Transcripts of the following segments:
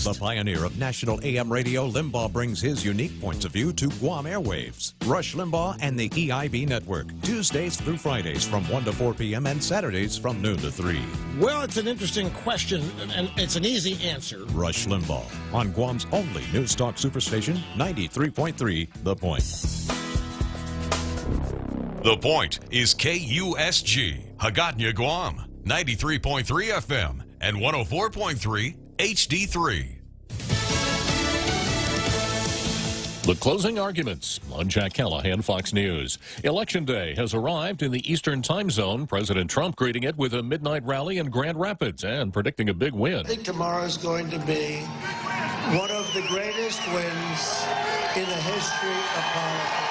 The pioneer of national AM radio, Limbaugh brings his unique points of view to Guam airwaves. Rush Limbaugh and the EIB Network, Tuesdays through Fridays from 1 to 4 p.m. and Saturdays from noon to 3. Well, it's an interesting question, and it's an easy answer. Rush Limbaugh on Guam's only News Talk Superstation, 93.3 The Point. The Point is KUSG, Hagåtña, Guam, 93.3 FM and 104.3 HD3. The closing arguments on Jack Callahan, Fox News. Election Day has arrived in the Eastern Time Zone. President Trump greeting it with a midnight rally in Grand Rapids and predicting a big win. I think tomorrow is going to be one of the greatest wins in the history of politics.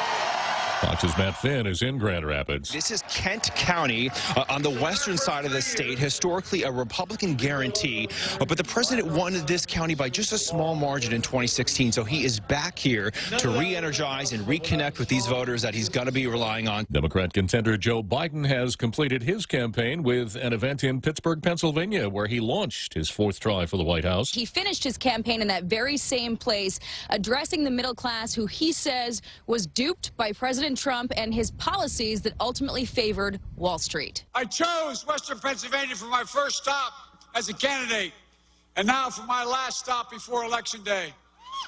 Fox's Matt Finn is in Grand Rapids. This is Kent County on the western side of the state, historically a Republican guarantee, but the president won this county by just a small margin in 2016, so he is back here to re-energize and reconnect with these voters that he's going to be relying on. Democrat contender Joe Biden has completed his campaign with an event in Pittsburgh, Pennsylvania, where he launched his fourth try for the White House. He finished his campaign in that very same place, addressing the middle class who he says was duped by President Trump and his policies that ultimately favored Wall Street. I chose Western Pennsylvania for my first stop as a candidate, and now for my last stop before Election Day,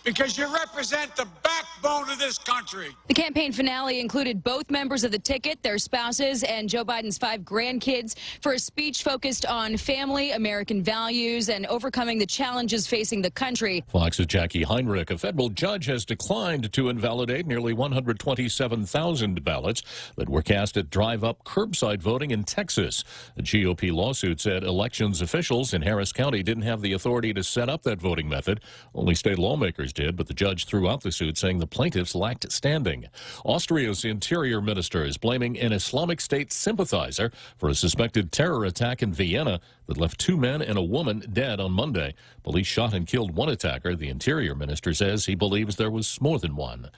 because you represent the backbone of this country. The campaign finale included both members of the ticket, their spouses, and Joe Biden's 5 grandkids for a speech focused on family, American values, and overcoming the challenges facing the country. Fox's Jackie Heinrich. A federal judge has declined to invalidate nearly 127,000 ballots that were cast at drive-up curbside voting in Texas. A GOP lawsuit said elections officials in Harris County didn't have the authority to set up that voting method. Only state lawmakers did, but the judge threw out the suit, saying the plaintiffs lacked standing. Austria's interior minister is blaming an Islamic State sympathizer for a suspected terror attack in Vienna that left 2 men and a woman dead on Monday. Police shot and killed one attacker. The interior minister says he believes there was more than one.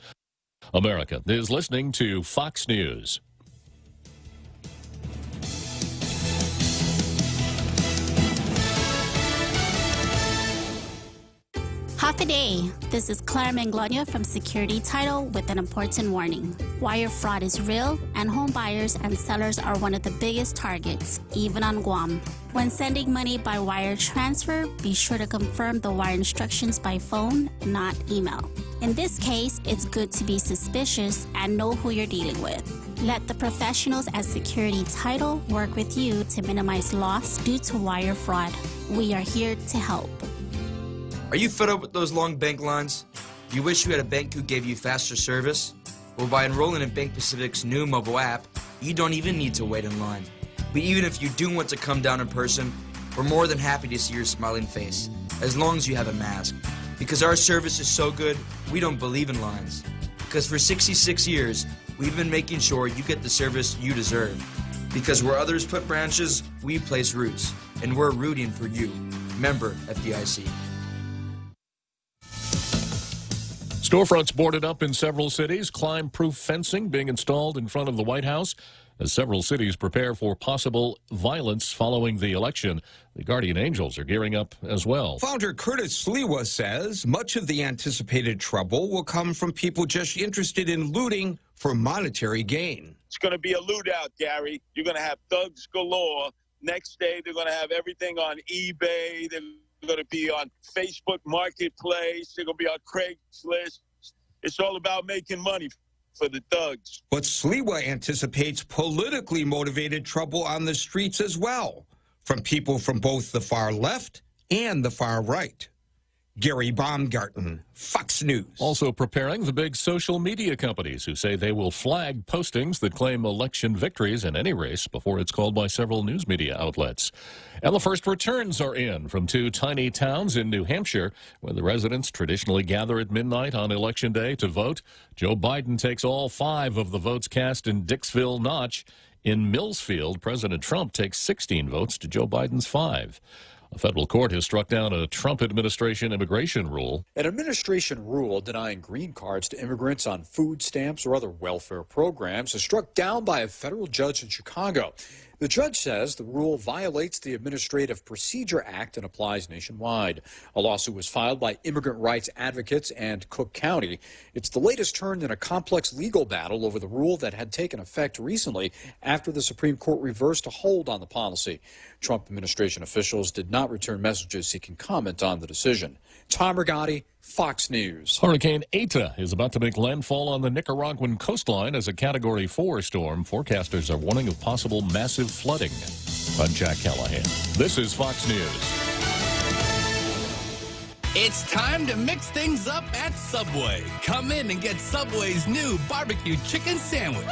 America is listening to Fox News. Half a day. This is Claire Manglona from Security Title with an important warning. Wire fraud is real, and home buyers and sellers are one of the biggest targets, even on Guam. When sending money by wire transfer, be sure to confirm the wire instructions by phone, not email. In this case, it's good to be suspicious and know who you're dealing with. Let the professionals at Security Title work with you to minimize loss due to wire fraud. We are here to help. Are you fed up with those long bank lines? Do you wish you had a bank who gave you faster service? Well, by enrolling in Bank Pacific's new mobile app, you don't even need to wait in line. But even if you do want to come down in person, we're more than happy to see your smiling face, as long as you have a mask. Because our service is so good, we don't believe in lines. Because for 66 years, we've been making sure you get the service you deserve. Because where others put branches, we place roots. And we're rooting for you. Member FDIC. Storefronts boarded up in several cities, climb-proof fencing being installed in front of the White House as several cities prepare for possible violence following the election. The Guardian Angels are gearing up as well. Founder Curtis Sliwa says much of the anticipated trouble will come from people just interested in looting for monetary gain. It's going to be a loot out, Gary. You're going to have thugs galore. Next day, they're going to have everything on eBay. They're going to be on Facebook Marketplace. They're going to be on Craigslist. It's all about making money for the thugs. But Sliwa anticipates politically motivated trouble on the streets as well, from people from both the far left and the far right. Gary Baumgarten, Fox News. Also preparing the big social media companies who say they will flag postings that claim election victories in any race before it's called by several news media outlets. And the first returns are in from 2 tiny towns in New Hampshire, where the residents traditionally gather at midnight on Election Day to vote. Joe Biden takes all 5 of the votes cast in Dixville Notch. In Millsfield, President Trump takes 16 votes to Joe Biden's 5. A federal court has struck down a Trump administration immigration rule. An administration rule denying green cards to immigrants on food stamps or other welfare programs is struck down by a federal judge in Chicago. The judge says the rule violates the Administrative Procedure Act and applies nationwide. A lawsuit was filed by immigrant rights advocates and Cook County. It's the latest turn in a complex legal battle over the rule that had taken effect recently after the Supreme Court reversed a hold on the policy. Trump administration officials did not return messages seeking comment on the decision. Tom Rigotti, Fox News. Hurricane Eta is about to make landfall on the Nicaraguan coastline as a Category 4 storm. Forecasters are warning of possible massive flooding. I'm Jack Callahan. This is Fox News. It's time to mix things up at Subway. Come in and get Subway's new barbecue chicken sandwich.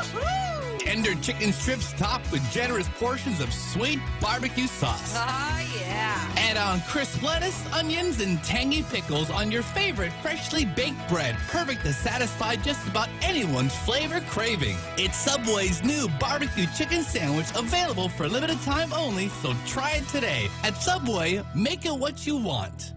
Tender chicken strips topped with generous portions of sweet barbecue sauce. Oh, yeah. Add on crisp lettuce, onions, and tangy pickles on your favorite freshly baked bread. Perfect to satisfy just about anyone's flavor craving. It's Subway's new barbecue chicken sandwich, available for limited time only, so try it today. At Subway, make it what you want.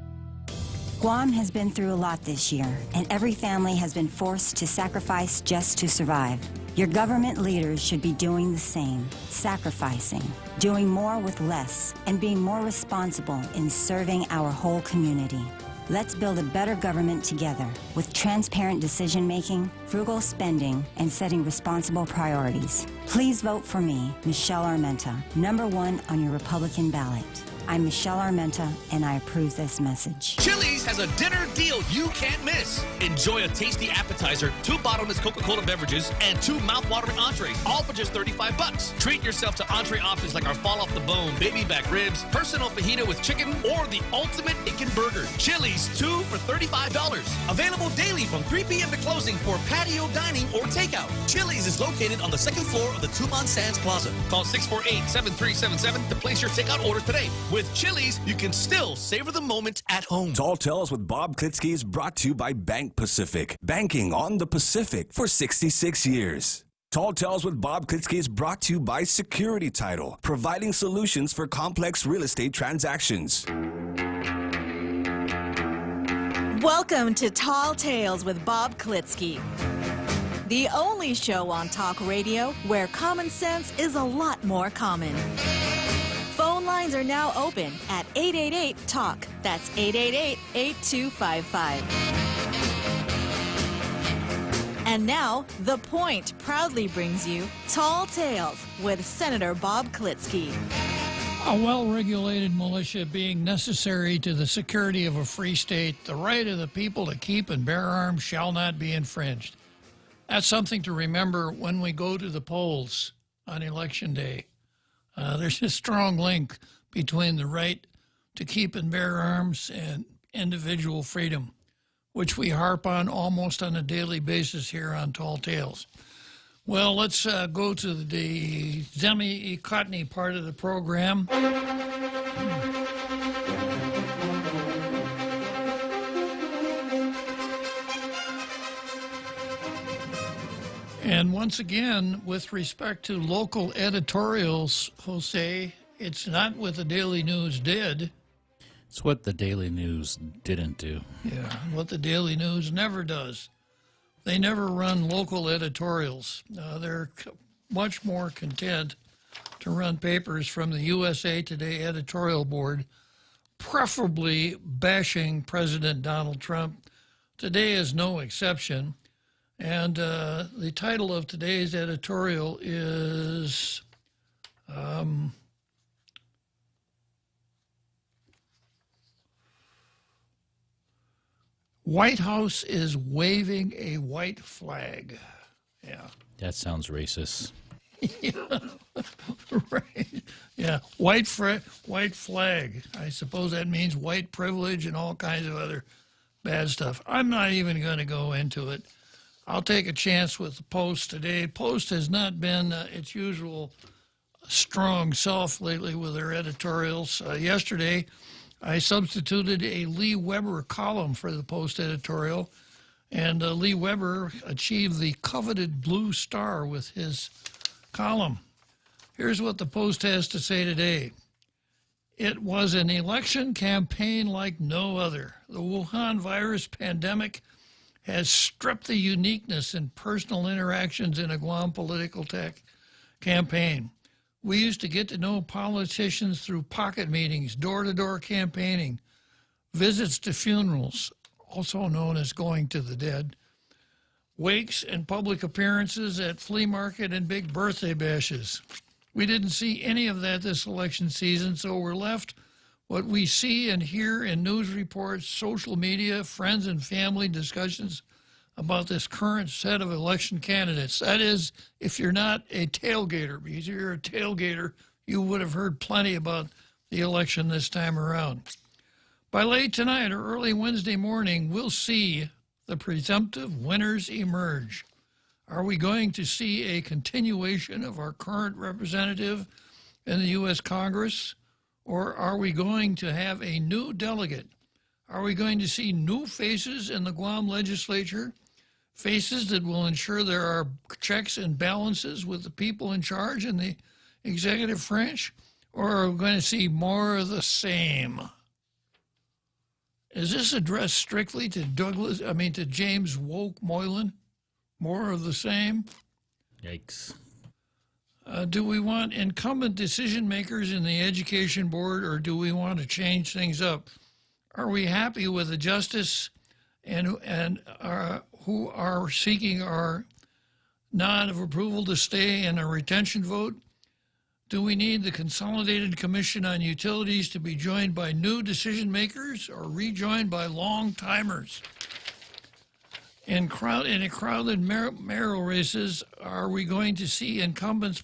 Guam has been through a lot this year, and every family has been forced to sacrifice just to survive. Your government leaders should be doing the same, sacrificing, doing more with less, and being more responsible in serving our whole community. Let's build a better government together with transparent decision-making, frugal spending, and setting responsible priorities. Please vote for me, Michelle Armenta, #1 on your Republican ballot. I'm Michelle Armenta, and I approve this message. Chili's has a dinner deal you can't miss. Enjoy a tasty appetizer, 2 bottomless Coca-Cola beverages, and 2 mouth-watering entrees, all for just $35. Treat yourself to entree options like our fall-off-the-bone baby back ribs, personal fajita with chicken, or the ultimate chicken burger. Chili's, 2 for $35. Available daily from 3 p.m. to closing for patio dining or takeout. Chili's is located on the 2nd floor of the Tuman Sands Plaza. Call 648-7377 to place your takeout order today. With Chili's, you can still savor the moment at home. Tall Tales with Bob Klitzkie is brought to you by Bank Pacific. Banking on the Pacific for 66 years. Tall Tales with Bob Klitzkie is brought to you by Security Title, providing solutions for complex real estate transactions. Welcome to Tall Tales with Bob Klitzkie, the only show on talk radio where common sense is a lot more common. Phone lines are now open at 888-TALK. That's 888-8255. And now, The Point proudly brings you Tall Tales with Senator Bob Klitzkie. A well-regulated militia being necessary to the security of a free state, the right of the people to keep and bear arms shall not be infringed. That's something to remember when we go to the polls on Election Day. There's a strong link between the right to keep and bear arms and individual freedom, which we harp on almost on a daily basis here on Tall Tales. Well, let's go to the Zemi-Ekotny part of the program. And once again, with respect to local editorials, Jose, it's not what the Daily News did. It's what the Daily News didn't do. Yeah, what the Daily News never does. They never run local editorials. They're much more content to run papers from the USA Today editorial board, preferably bashing President Donald Trump. Today is no exception. And the title of today's editorial is White House is waving a white flag. Yeah. That sounds racist. Yeah, right. Yeah, white flag. I suppose that means white privilege and all kinds of other bad stuff. I'm not even going to go into it. I'll take a chance with the Post today. Post has not been its usual strong self lately with their editorials. Yesterday, I substituted a Lee Weber column for the Post editorial, and Lee Weber achieved the coveted blue star with his column. Here's what the Post has to say today. It was an election campaign like no other. The Wuhan virus pandemic has stripped the uniqueness in personal interactions in a Guam political campaign. We used to get to know politicians through pocket meetings, door-to-door campaigning, visits to funerals, also known as going to the dead, wakes and public appearances at flea market and big birthday bashes. We didn't see any of that this election season, so we're left what we see and hear in news reports, social media, friends and family discussions about this current set of election candidates. That is, if you're not a tailgater, because if you're a tailgater, you would have heard plenty about the election this time around. By late tonight or early Wednesday morning, we'll see the presumptive winners emerge. Are we going to see a continuation of our current representative in the U.S. Congress, or are we going to have a new delegate? Are we going to see new faces in the Guam legislature? Faces that will ensure there are checks and balances with the people in charge in the executive branch? Or are we going to see more of the same? Is this addressed strictly to to James Woke Moylan? More of the same? Yikes. Do we want incumbent decision makers in the education board, or do we want to change things up? Are we happy with the justice and who are seeking our nod of approval to stay in a retention vote? Do we need the Consolidated Commission on Utilities to be joined by new decision makers or rejoined by long-timers? In a crowded mayoral races, are we going to see incumbents?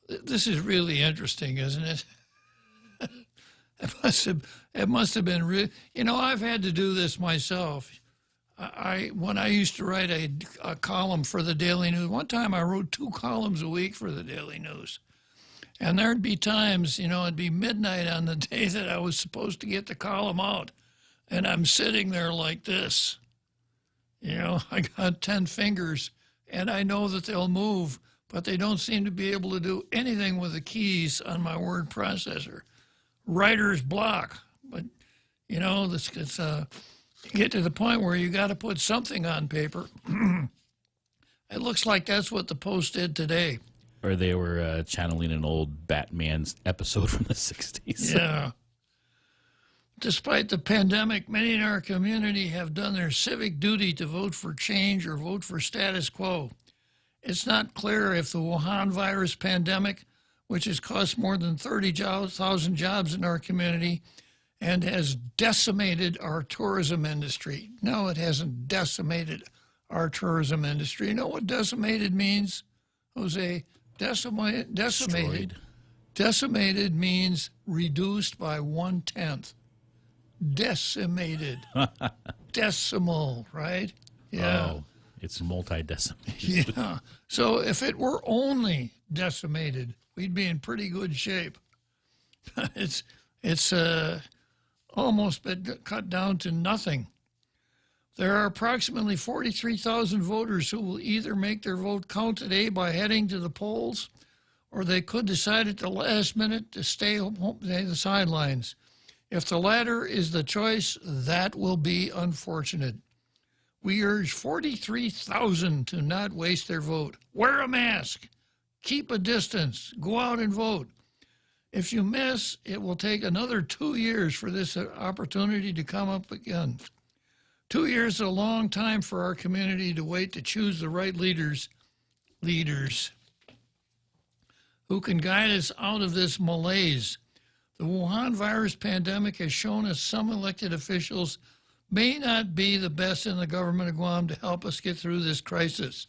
This is really interesting, isn't it? It must have been real. You know, I've had to do this myself. When I used to write a column for the Daily News, one time I wrote 2 columns a week for the Daily News. And there'd be times, it'd be midnight on the day that I was supposed to get the column out. And I'm sitting there like this. I got 10 fingers, and I know that they'll move, but they don't seem to be able to do anything with the keys on my word processor. Writer's block. But, it's you get to the point where you got to put something on paper. It looks like that's what the Post did today. Or they were channeling an old Batman's episode from the 60s. Yeah. Despite the pandemic, many in our community have done their civic duty to vote for change or vote for status quo. It's not clear if the Wuhan virus pandemic, which has cost more than 30,000 jobs in our community and has decimated our tourism industry. No, it hasn't decimated our tourism industry. You know what decimated means, Jose? Decimated. Decimated means reduced by 1/10. Decimated. Decimal, right? Yeah. Oh, it's multi-decimated. Yeah. So if it were only decimated, we'd be in pretty good shape. It's almost been cut down to nothing. There are approximately 43,000 voters who will either make their vote count today by heading to the polls, or they could decide at the last minute to stay home, the sidelines. If the latter is the choice, that will be unfortunate. We urge 43,000 to not waste their vote. Wear a mask. Keep a distance. Go out and vote. If you miss, it will take another 2 years for this opportunity to come up again. 2 years is a long time for our community to wait to choose the right leaders who can guide us out of this malaise. The Wuhan virus pandemic has shown us some elected officials may not be the best in the government of Guam to help us get through this crisis.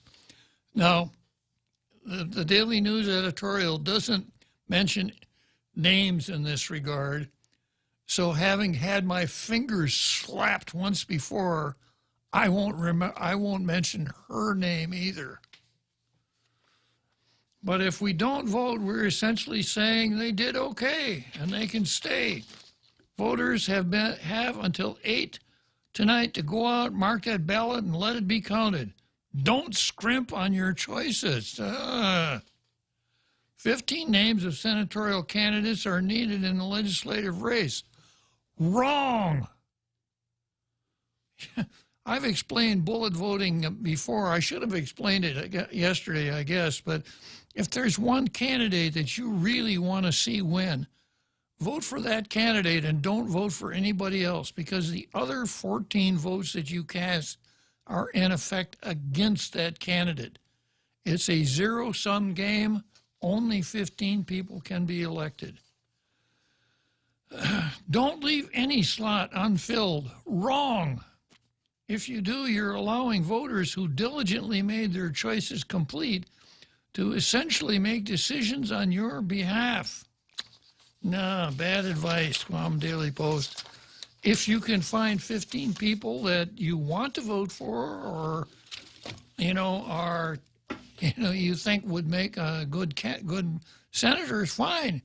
Now, the Daily News editorial doesn't mention names in this regard, so having had my fingers slapped once before, I won't mention her name either. But if we don't vote, we're essentially saying they did okay and they can stay. Voters have until 8 tonight to go out, mark that ballot, and let it be counted. Don't scrimp on your choices. 15 names of senatorial candidates are needed in the legislative race. Wrong. I've explained bullet voting before. I should have explained it yesterday, I guess, but If there's one candidate that you really want to see win, vote for that candidate and don't vote for anybody else, because the other 14 votes that you cast are in effect against that candidate. It's a zero-sum game. Only 15 people can be elected. Don't leave any slot unfilled. Wrong. If you do, you're allowing voters who diligently made their choices complete to essentially make decisions on your behalf. No, bad advice, Guam Daily Post. If you can find 15 people that you want to vote for, or you think would make a good senators, fine.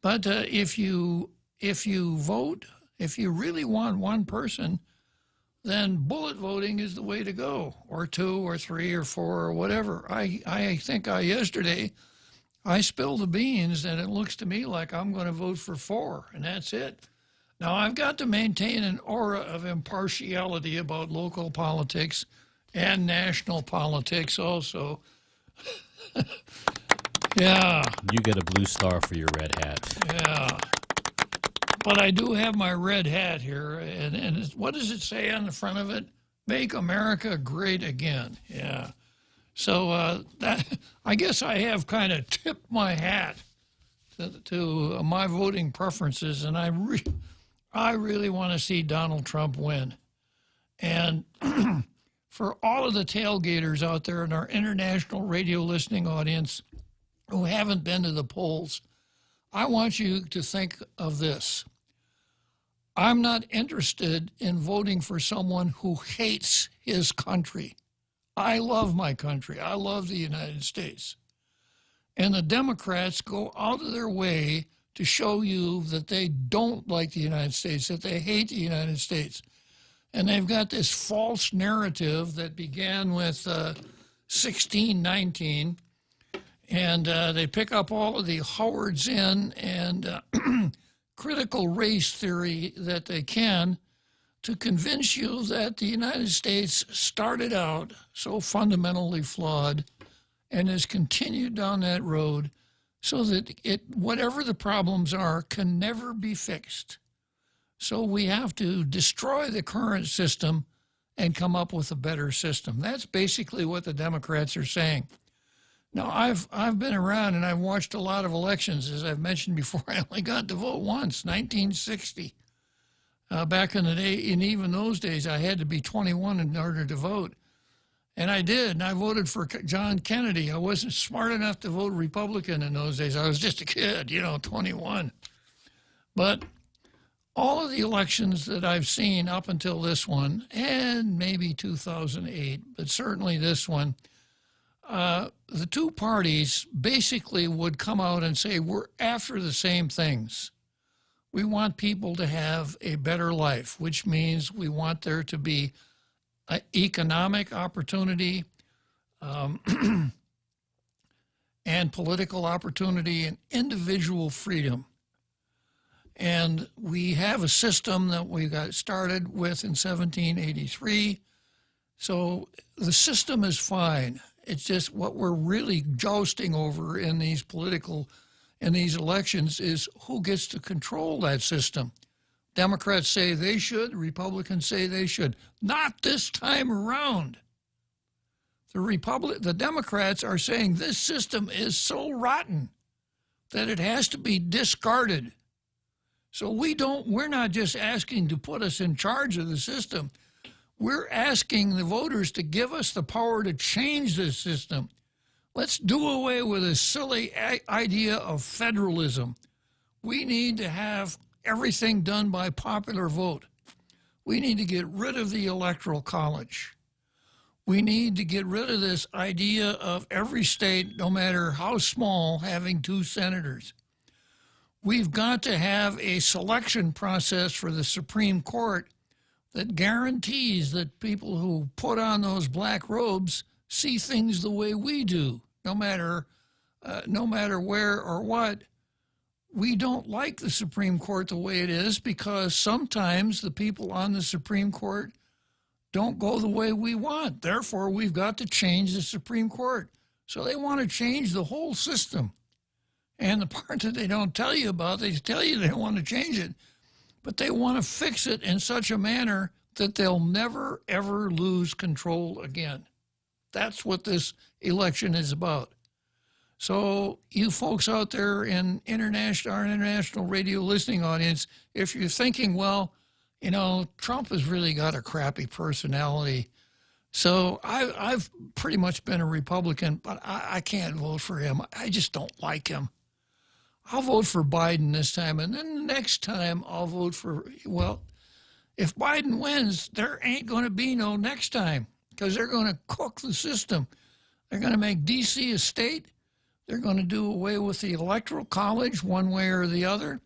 But if you vote, if you really want one person, then bullet voting is the way to go, or 2 or 3 or 4 or whatever. I think yesterday I spilled the beans, and it looks to me like I'm going to vote for 4, and that's it. Now, I've got to maintain an aura of impartiality about local politics and national politics also. Yeah. You get a blue star for your red hat. Yeah. But I do have my red hat here, and what does it say on the front of it? Make America Great Again. Yeah. So that, I guess I have kind of tipped my hat to my voting preferences, and I really want to see Donald Trump win. And for all of the tailgaters out there in our international radio listening audience who haven't been to the polls, I want you to think of this. I'm not interested in voting for someone who hates his country. I love my country. I love the United States. And the Democrats go out of their way to show you that they don't like the United States, that they hate the United States. And they've got this false narrative that began with 1619, and they pick up all of the Howard Zinn and critical race theory that they can to convince you that the United States started out so fundamentally flawed and has continued down that road so that whatever the problems are can never be fixed. So we have to destroy the current system and come up with a better system. That's basically what the Democrats are saying. Now, I've been around and I've watched a lot of elections. As I've mentioned before, I only got to vote once, 1960. Back in the day, in even those days, I had to be 21 in order to vote. And I did, and I voted for John Kennedy. I wasn't smart enough to vote Republican in those days. I was just a kid, 21. But all of the elections that I've seen up until this one, and maybe 2008, but certainly this one, the two parties basically would come out and say, we're after the same things. We want people to have a better life, which means we want there to be economic opportunity and political opportunity and individual freedom. And we have a system that we got started with in 1783. So the system is fine. It's just what we're really jousting over in these elections is who gets to control that system. Democrats say they should, Republicans say they should. Not this time around. The Democrats are saying this system is so rotten that it has to be discarded. So we're not just asking to put us in charge of the system. We're asking the voters to give us the power to change this system. Let's do away with this silly idea of federalism. We need to have everything done by popular vote. We need to get rid of the Electoral College. We need to get rid of this idea of every state, no matter how small, having 2 senators. We've got to have a selection process for the Supreme Court that guarantees that people who put on those black robes see things the way we do, no matter where or what. We don't like the Supreme Court the way it is because sometimes the people on the Supreme Court don't go the way we want. Therefore, we've got to change the Supreme Court So they want to change the whole system. And the part that they don't tell you about, they tell you they don't want to change it, but they want to fix it in such a manner that they'll never, ever lose control again. That's what this election is about. So you folks out there in our international radio listening audience, if you're thinking, well, you know, Trump has really got a crappy personality. So I've pretty much been a Republican, but I can't vote for him. I just don't like him. I'll vote for Biden this time, and then the next time I'll vote for, well, if Biden wins, there ain't going to be no next time because they're going to cook the system. They're going to make D.C. a state. They're going to do away with the Electoral College one way or the other.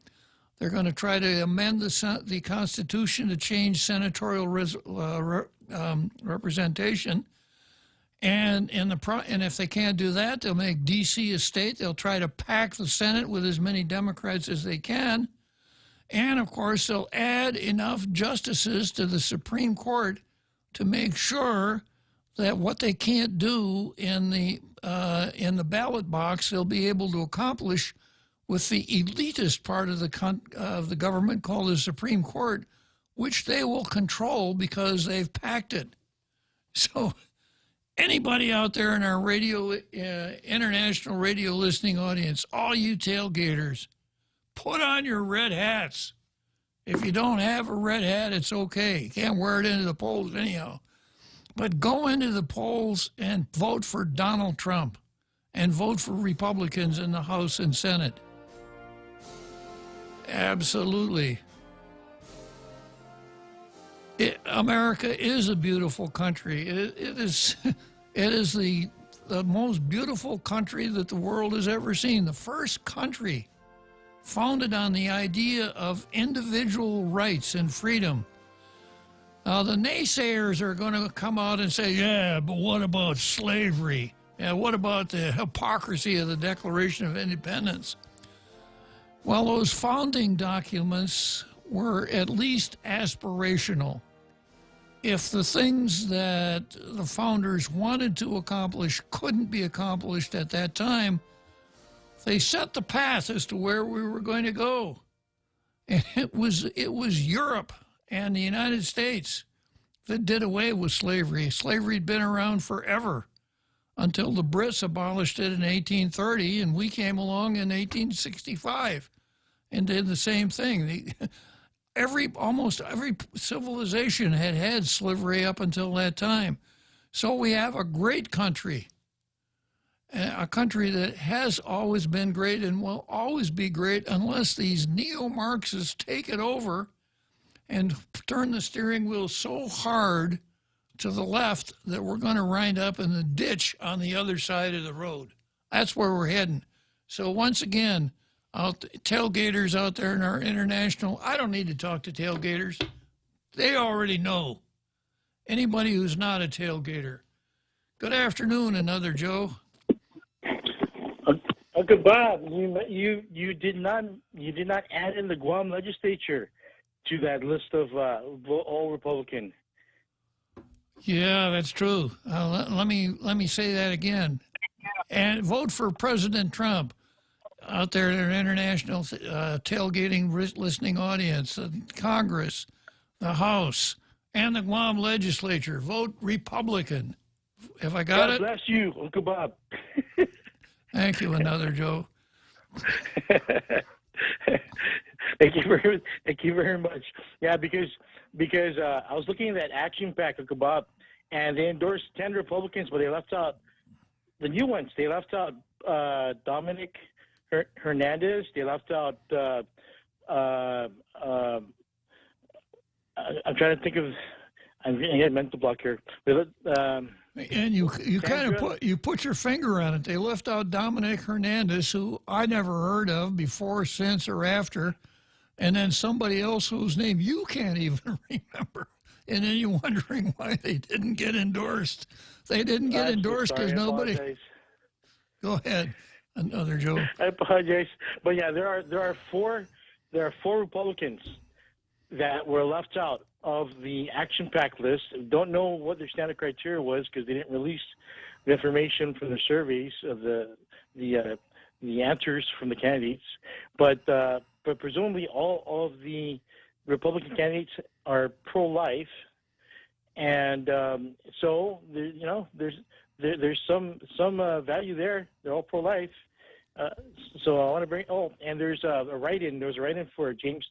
They're going to try to amend the Constitution to change senatorial representation. And if they can't do that, they'll make D.C. a state. They'll try to pack the Senate with as many Democrats as they can. And, of course, they'll add enough justices to the Supreme Court to make sure that what they can't do in the ballot box, they'll be able to accomplish with the elitist part of the government called the Supreme Court, which they will control because they've packed it. So anybody out there in our international radio listening audience, all you tailgaters, put on your red hats. If you don't have a red hat, it's okay. You can't wear it into the polls anyhow. But go into the polls and vote for Donald Trump and vote for Republicans in the House and Senate. Absolutely. America is a beautiful country. It is the most beautiful country that the world has ever seen. The first country founded on the idea of individual rights and freedom. Now, the naysayers are going to come out and say, yeah, but what about slavery? Yeah, what about the hypocrisy of the Declaration of Independence? Well, those founding documents were at least aspirational. If the things that the founders wanted to accomplish couldn't be accomplished at that time, they set the path as to where we were going to go. And it was Europe and the United States that did away with slavery. Slavery had been around forever until the Brits abolished it in 1830, and we came along in 1865 and did the same thing. Almost every civilization had had slavery up until that time. So we have a great country, a country that has always been great and will always be great unless these neo-Marxists take it over and turn the steering wheel so hard to the left that we're going to wind up in the ditch on the other side of the road. That's where we're heading. So once again, tailgaters out there in our international, I don't need to talk to tailgaters. They already know. Anybody who's not a tailgater. Good afternoon, another Joe. Uncle Bob, you did not add in the Guam legislature to that list of all Republican. Yeah, that's true. Let me say that again. And vote for President Trump out there in our international tailgating listening audience, Congress, the House, and the Guam legislature. Vote Republican. Have I got it? God bless you, Uncle Bob. Thank you, another Joe. Thank you very much. Yeah, because I was looking at that action pack, Uncle Bob, and they endorsed 10 Republicans, but they left out the new ones. They left out Dominic Hernandez. They left out. I'm trying to think of. I'm getting a mental block here. And you kind of put your finger on it. They left out Dominic Hernandez, who I never heard of before, since, or after, and then somebody else whose name you can't even remember. And then you're wondering why they didn't get endorsed. They didn't get endorsed because nobody. Go ahead, another Joe. I apologize, but yeah, there are four Republicans that were left out of the action pack list. Don't know what their standard criteria was because they didn't release the information from the surveys of the answers from the candidates. But presumably all of the Republican candidates are pro-life, and so there's some value there. They're all pro-life. So I want to bring. Oh, and there's a write-in. There was a write-in for James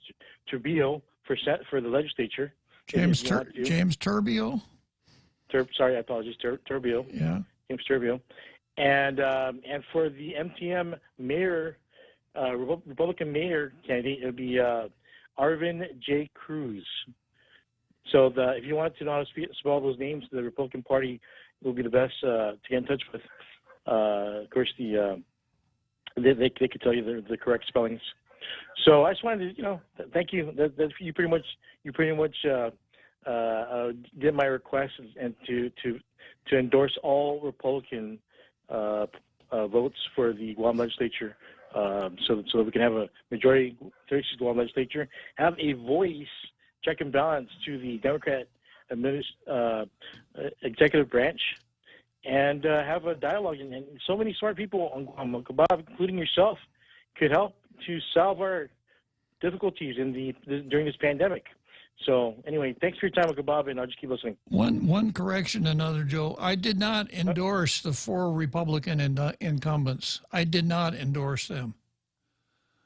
Turbio for the legislature. James Turbio. Sorry, I apologize. Turbio. Yeah. James Turbio, and for the MTM mayor, Republican mayor candidate, it would be Arvin J. Cruz. So if you wanted to know how to spell those names, the Republican Party will be the best to get in touch with. Of course, they could tell you the correct spellings. So I just wanted to thank you. That you pretty much did my request and to endorse all Republican votes for the Guam legislature, so that we can have a majority 36 Guam legislature, have a voice, check and balance to the Democrat executive branch, and have a dialogue. And so many smart people on Guam, including yourself, could help to solve our difficulties during this pandemic. So anyway, thanks for your time, Bob, and I'll just keep listening. One correction, another, Joe. I did not endorse the 4 Republican incumbents. I did not endorse them.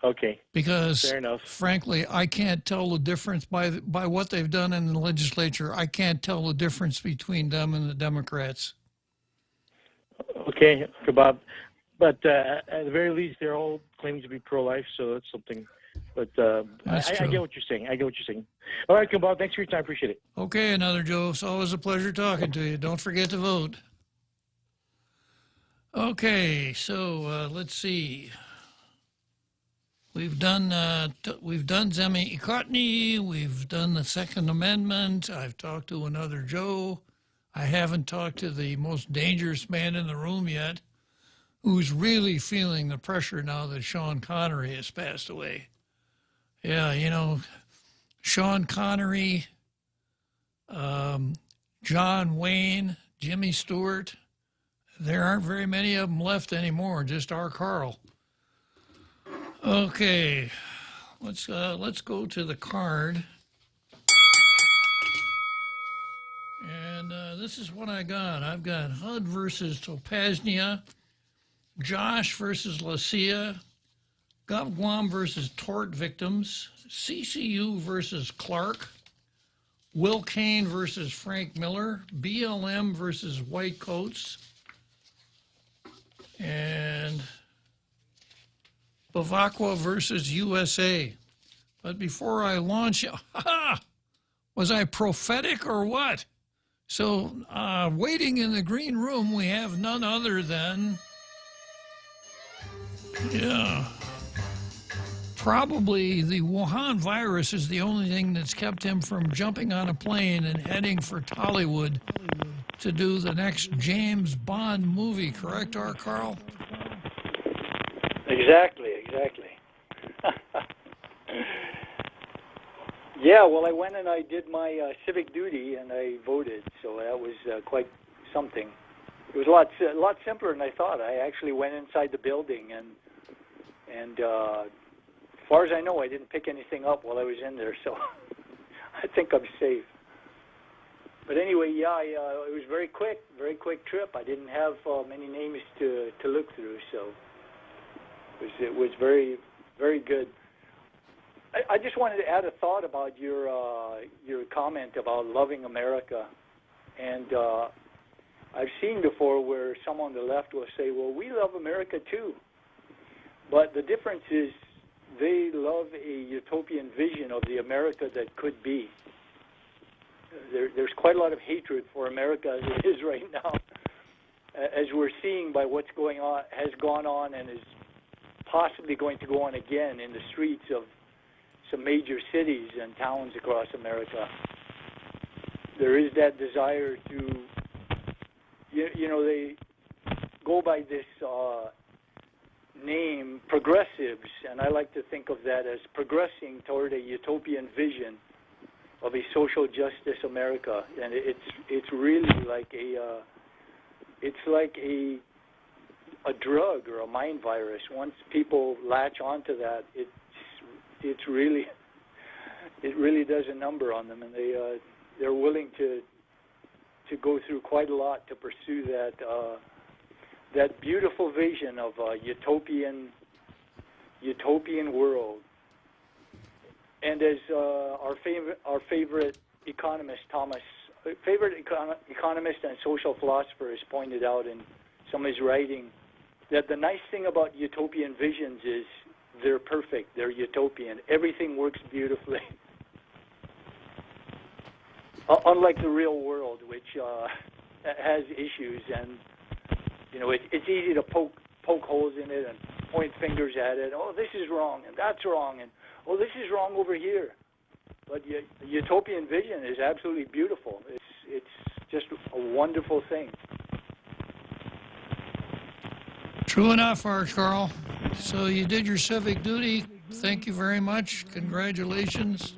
Okay. Because, fair enough. Frankly, I can't tell the difference by what they've done in the legislature. I can't tell the difference between them and the Democrats. Okay, Bob. But at the very least, they're all claiming to be pro-life, so that's something. But I get what you're saying. All right, Bob, thanks for your time. Appreciate it. Okay, another, Joe. It's always a pleasure talking to you. Don't forget to vote. Okay, so let's see. We've done Zemi Ikotny. We've done the Second Amendment. I've talked to another Joe. I haven't talked to the most dangerous man in the room yet, who's really feeling the pressure now that Sean Connery has passed away. Yeah, Sean Connery, John Wayne, Jimmy Stewart. There aren't very many of them left anymore, just our Carl. Okay, let's go to the card. And this is what I got. I've got HUD versus Topaznia, Josh versus Lucia, GovGuam versus tort victims, CCU versus Clark, Will Kane versus Frank Miller, BLM versus White Coats, and Bavacqua versus USA. But before I launch, was I prophetic or what? So waiting in the green room, we have none other than, probably the Wuhan virus is the only thing that's kept him from jumping on a plane and heading for Tollywood to do the next James Bond movie. Correct, R. Carl? Exactly. Yeah, well, I went and I did my civic duty and I voted, so that was quite something. It was a lot simpler than I thought. I actually went inside the building, and as far as I know, I didn't pick anything up while I was in there, so I think I'm safe. But anyway, it was very quick trip. I didn't have many names to look through, so it was very, very good. I just wanted to add a thought about your comment about loving America, and I've seen before where someone on the left will say, "Well, we love America too," but the difference is they love a utopian vision of the America that could be. There's quite a lot of hatred for America as it is right now, as we're seeing by what's has gone on, and is possibly going to go on again in the streets of some major cities and towns across America. There is that desire to, they go by this name, progressives, and I like to think of that as progressing toward a utopian vision a social justice America, and it's really like a drug or a mind virus. Once people latch onto that, it really does a number on them, and they're willing to go through quite a lot to pursue that beautiful vision of a utopian world. And as our favorite economist economist and social philosopher has pointed out in some of his writing, that the nice thing about utopian visions is they're perfect, they're utopian. Everything works beautifully. Unlike the real world, which has issues, and it's easy to poke holes in it and point fingers at it. Oh, this is wrong, and that's wrong, and oh, this is wrong over here. But utopian vision is absolutely beautiful. It's just a wonderful thing. True enough, Carl. So you did your civic duty. Thank you very much. Congratulations.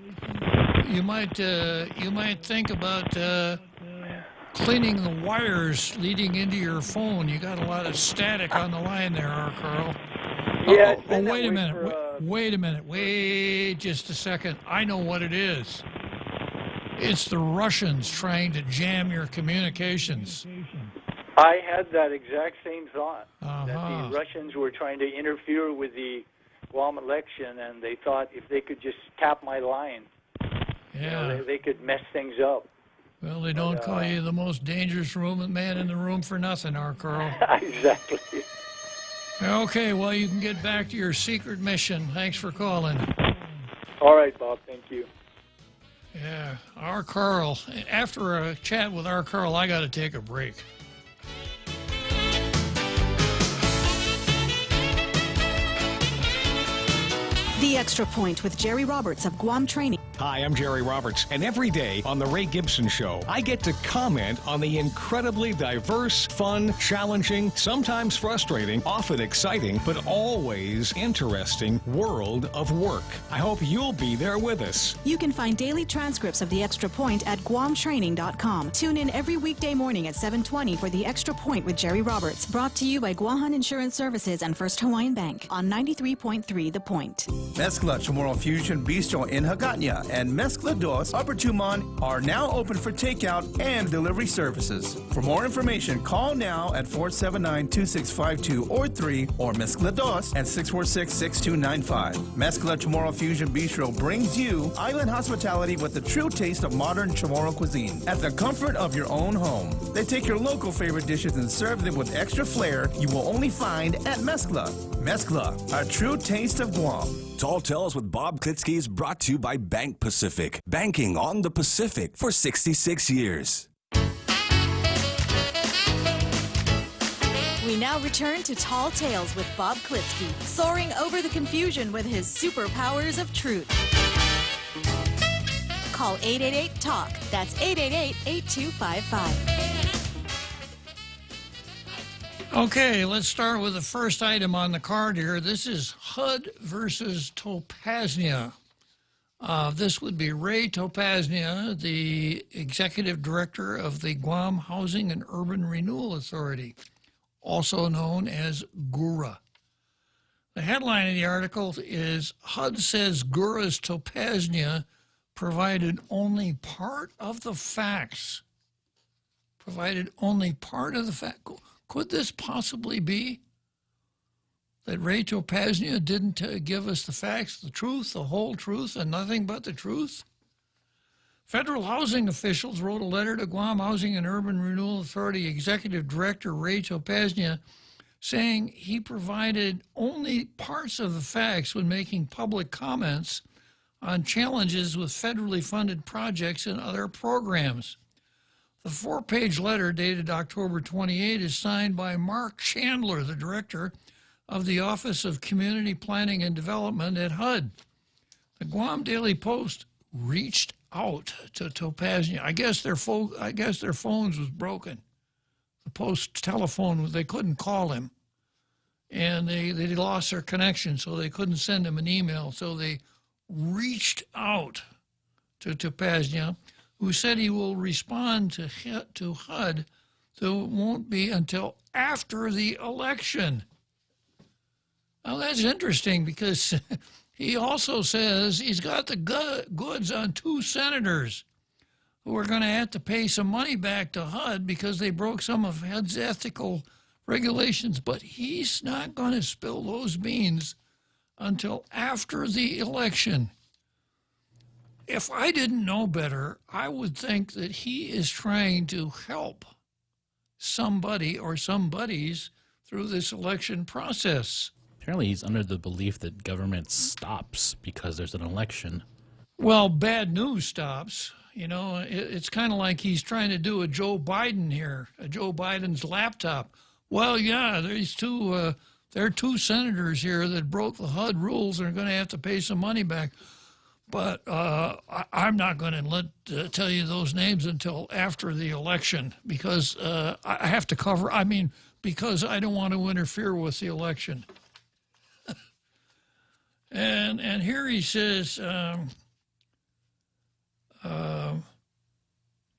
You might think about cleaning the wires leading into your phone. You got a lot of static on the line there, Carl. Yeah. Wait a minute. Wait a minute. Wait just a second. I know what it is. It's the Russians trying to jam your communications. I had that exact same thought, that the Russians were trying to interfere with the Guam election, and they thought if they could just tap my line, they could mess things up. Well, they don't call you the most dangerous man in the room for nothing, Carl. Exactly. Okay, well, you can get back to your secret mission. Thanks for calling. All right, Bob. Thank you. Yeah, Carl. After a chat with Carl, I got to take a break. The Extra Point with Jerry Roberts of Guam Training. Hi, I'm Jerry Roberts, and every day on The Ray Gibson Show, I get to comment on the incredibly diverse, fun, challenging, sometimes frustrating, often exciting, but always interesting world of work. I hope you'll be there with us. You can find daily transcripts of The Extra Point at guamtraining.com. Tune in every weekday morning at 7:20 for The Extra Point with Jerry Roberts, brought to you by Guahan Insurance Services and First Hawaiian Bank on 93.3 The Point. Mezcla Chamorro Fusion Bistro in Hagåtña and Mezcla Dos Upper Tumon are now open for takeout and delivery services. For more information, call now at 479-2652 or 3 or Mezcla Dos at 646-6295. Mezcla Chamorro Fusion Bistro brings you island hospitality with the true taste of modern Chamorro cuisine at the comfort of your own home. They take your local favorite dishes and serve them with extra flair you will only find at Mezcla. Mezcla, a true taste of Guam. Tall Tales with Bob Klitzkie is brought to you by Bank Pacific. Banking on the Pacific for 66 years. We now return to Tall Tales with Bob Klitzkie, soaring over the confusion with his superpowers of truth. Call 888-TALK. That's 888-8255. Okay, let's start with the first item on the card here. This is HUD versus Topaznia. This would be Ray Topaznia, the executive director of the Guam Housing and Urban Renewal Authority, also known as GURA. The headline of the article is, HUD says GURA's Topaznia provided only part of the facts. Provided only part of the facts. Could this possibly be that Ray Topaznia didn't give us the facts, the truth, the whole truth, and nothing but the truth? Federal housing officials wrote a letter to Guam Housing and Urban Renewal Authority Executive Director Ray Topaznia saying he provided only parts of the facts when making public comments on challenges with federally funded projects and other programs. The 4-page letter dated October 28 is signed by Mark Chandler, the director of the Office of Community Planning and Development at HUD. The Guam Daily Post reached out to Topaznia. I guess their phones was broken. The Post telephone, they couldn't call him. And they lost their connection, so they couldn't send him an email. So they reached out to Topaznia, who said he will respond to HUD, though it won't be until after the election. Now, that's interesting because he also says he's got the goods on 2 senators who are going to have to pay some money back to HUD because they broke some of HUD's ethical regulations, but he's not going to spill those beans until after the election. If I didn't know better, I would think that he is trying to help somebody or somebodies through this election process. Apparently he's under the belief that government stops because there's an election. Well, bad news stops. You know, it's kind of like he's trying to do a Joe Biden here, a Joe Biden's laptop. Well, yeah, there are 2 senators here that broke the HUD rules and are going to have to pay some money back. But I'm not going to tell you those names until after the election because I have to cover, because I don't want to interfere with the election. and here he says,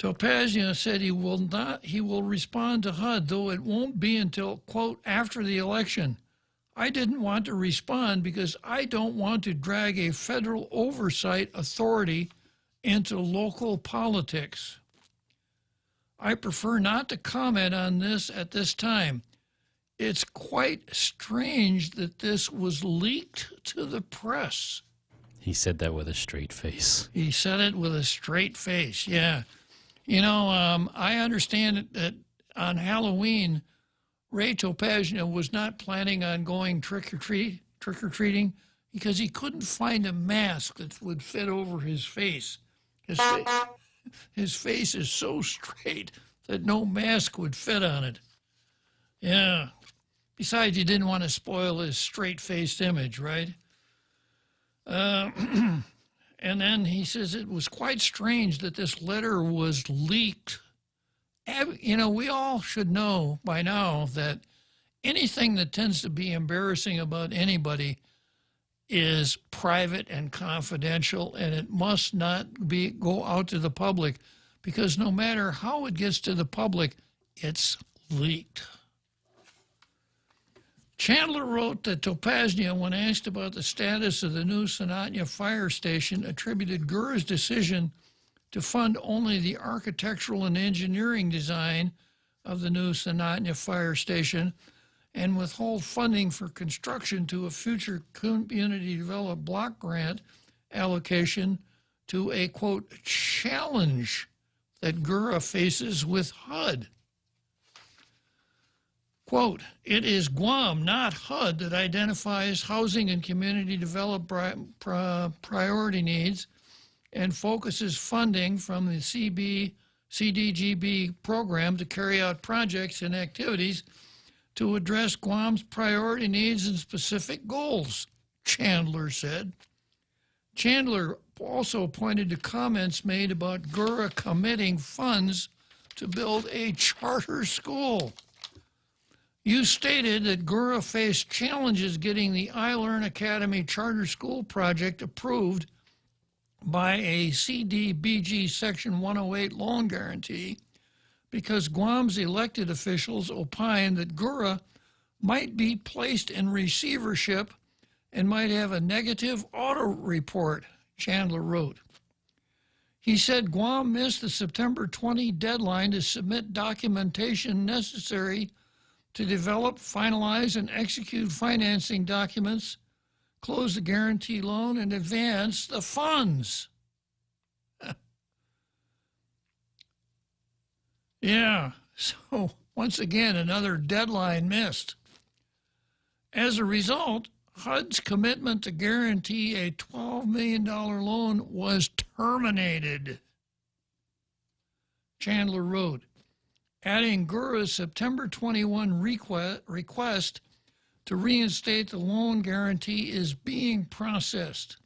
Topaznia said he will respond to HUD, though it won't be until, quote, after the election. I didn't want to respond because I don't want to drag a federal oversight authority into local politics. I prefer not to comment on this at this time. It's quite strange that this was leaked to the press. He said that with a straight face. He said it with a straight face, yeah. You know, I understand that on Halloween, Ray Topaznia was not planning on going trick-or-treating because he couldn't find a mask that would fit over his face. His face is so straight that no mask would fit on it. Yeah. Besides, he didn't want to spoil his straight-faced image, right? And then he says it was quite strange that this letter was leaked. You know, we all should know by now that anything that tends to be embarrassing about anybody is private and confidential, and it must not go out to the public because no matter how it gets to the public, it's leaked. Chandler wrote that Topaznia, when asked about the status of the new Sonatnia fire station, attributed Gura's decision to fund only the architectural and engineering design of the new Sonatnia fire station and withhold funding for construction to a future community developed block grant allocation to a, quote, challenge that Gura faces with HUD. Quote, it is Guam, not HUD, that identifies housing and community developed priority needs and focuses funding from the CDGB program to carry out projects and activities to address Guam's priority needs and specific goals, Chandler said. Chandler also pointed to comments made about Gura committing funds to build a charter school. You stated that Gura faced challenges getting the iLearn Academy charter school project approved by a CDBG Section 108 loan guarantee because Guam's elected officials opined that Gura might be placed in receivership and might have a negative audit report, Chandler wrote. He said Guam missed the September 20 deadline to submit documentation necessary to develop, finalize, and execute financing documents, close the guarantee loan, and advance the funds. Yeah, so once again, another deadline missed. As a result, HUD's commitment to guarantee a $12 million loan was terminated, Chandler wrote, adding Gura's September 21 request to reinstate the loan guarantee is being processed.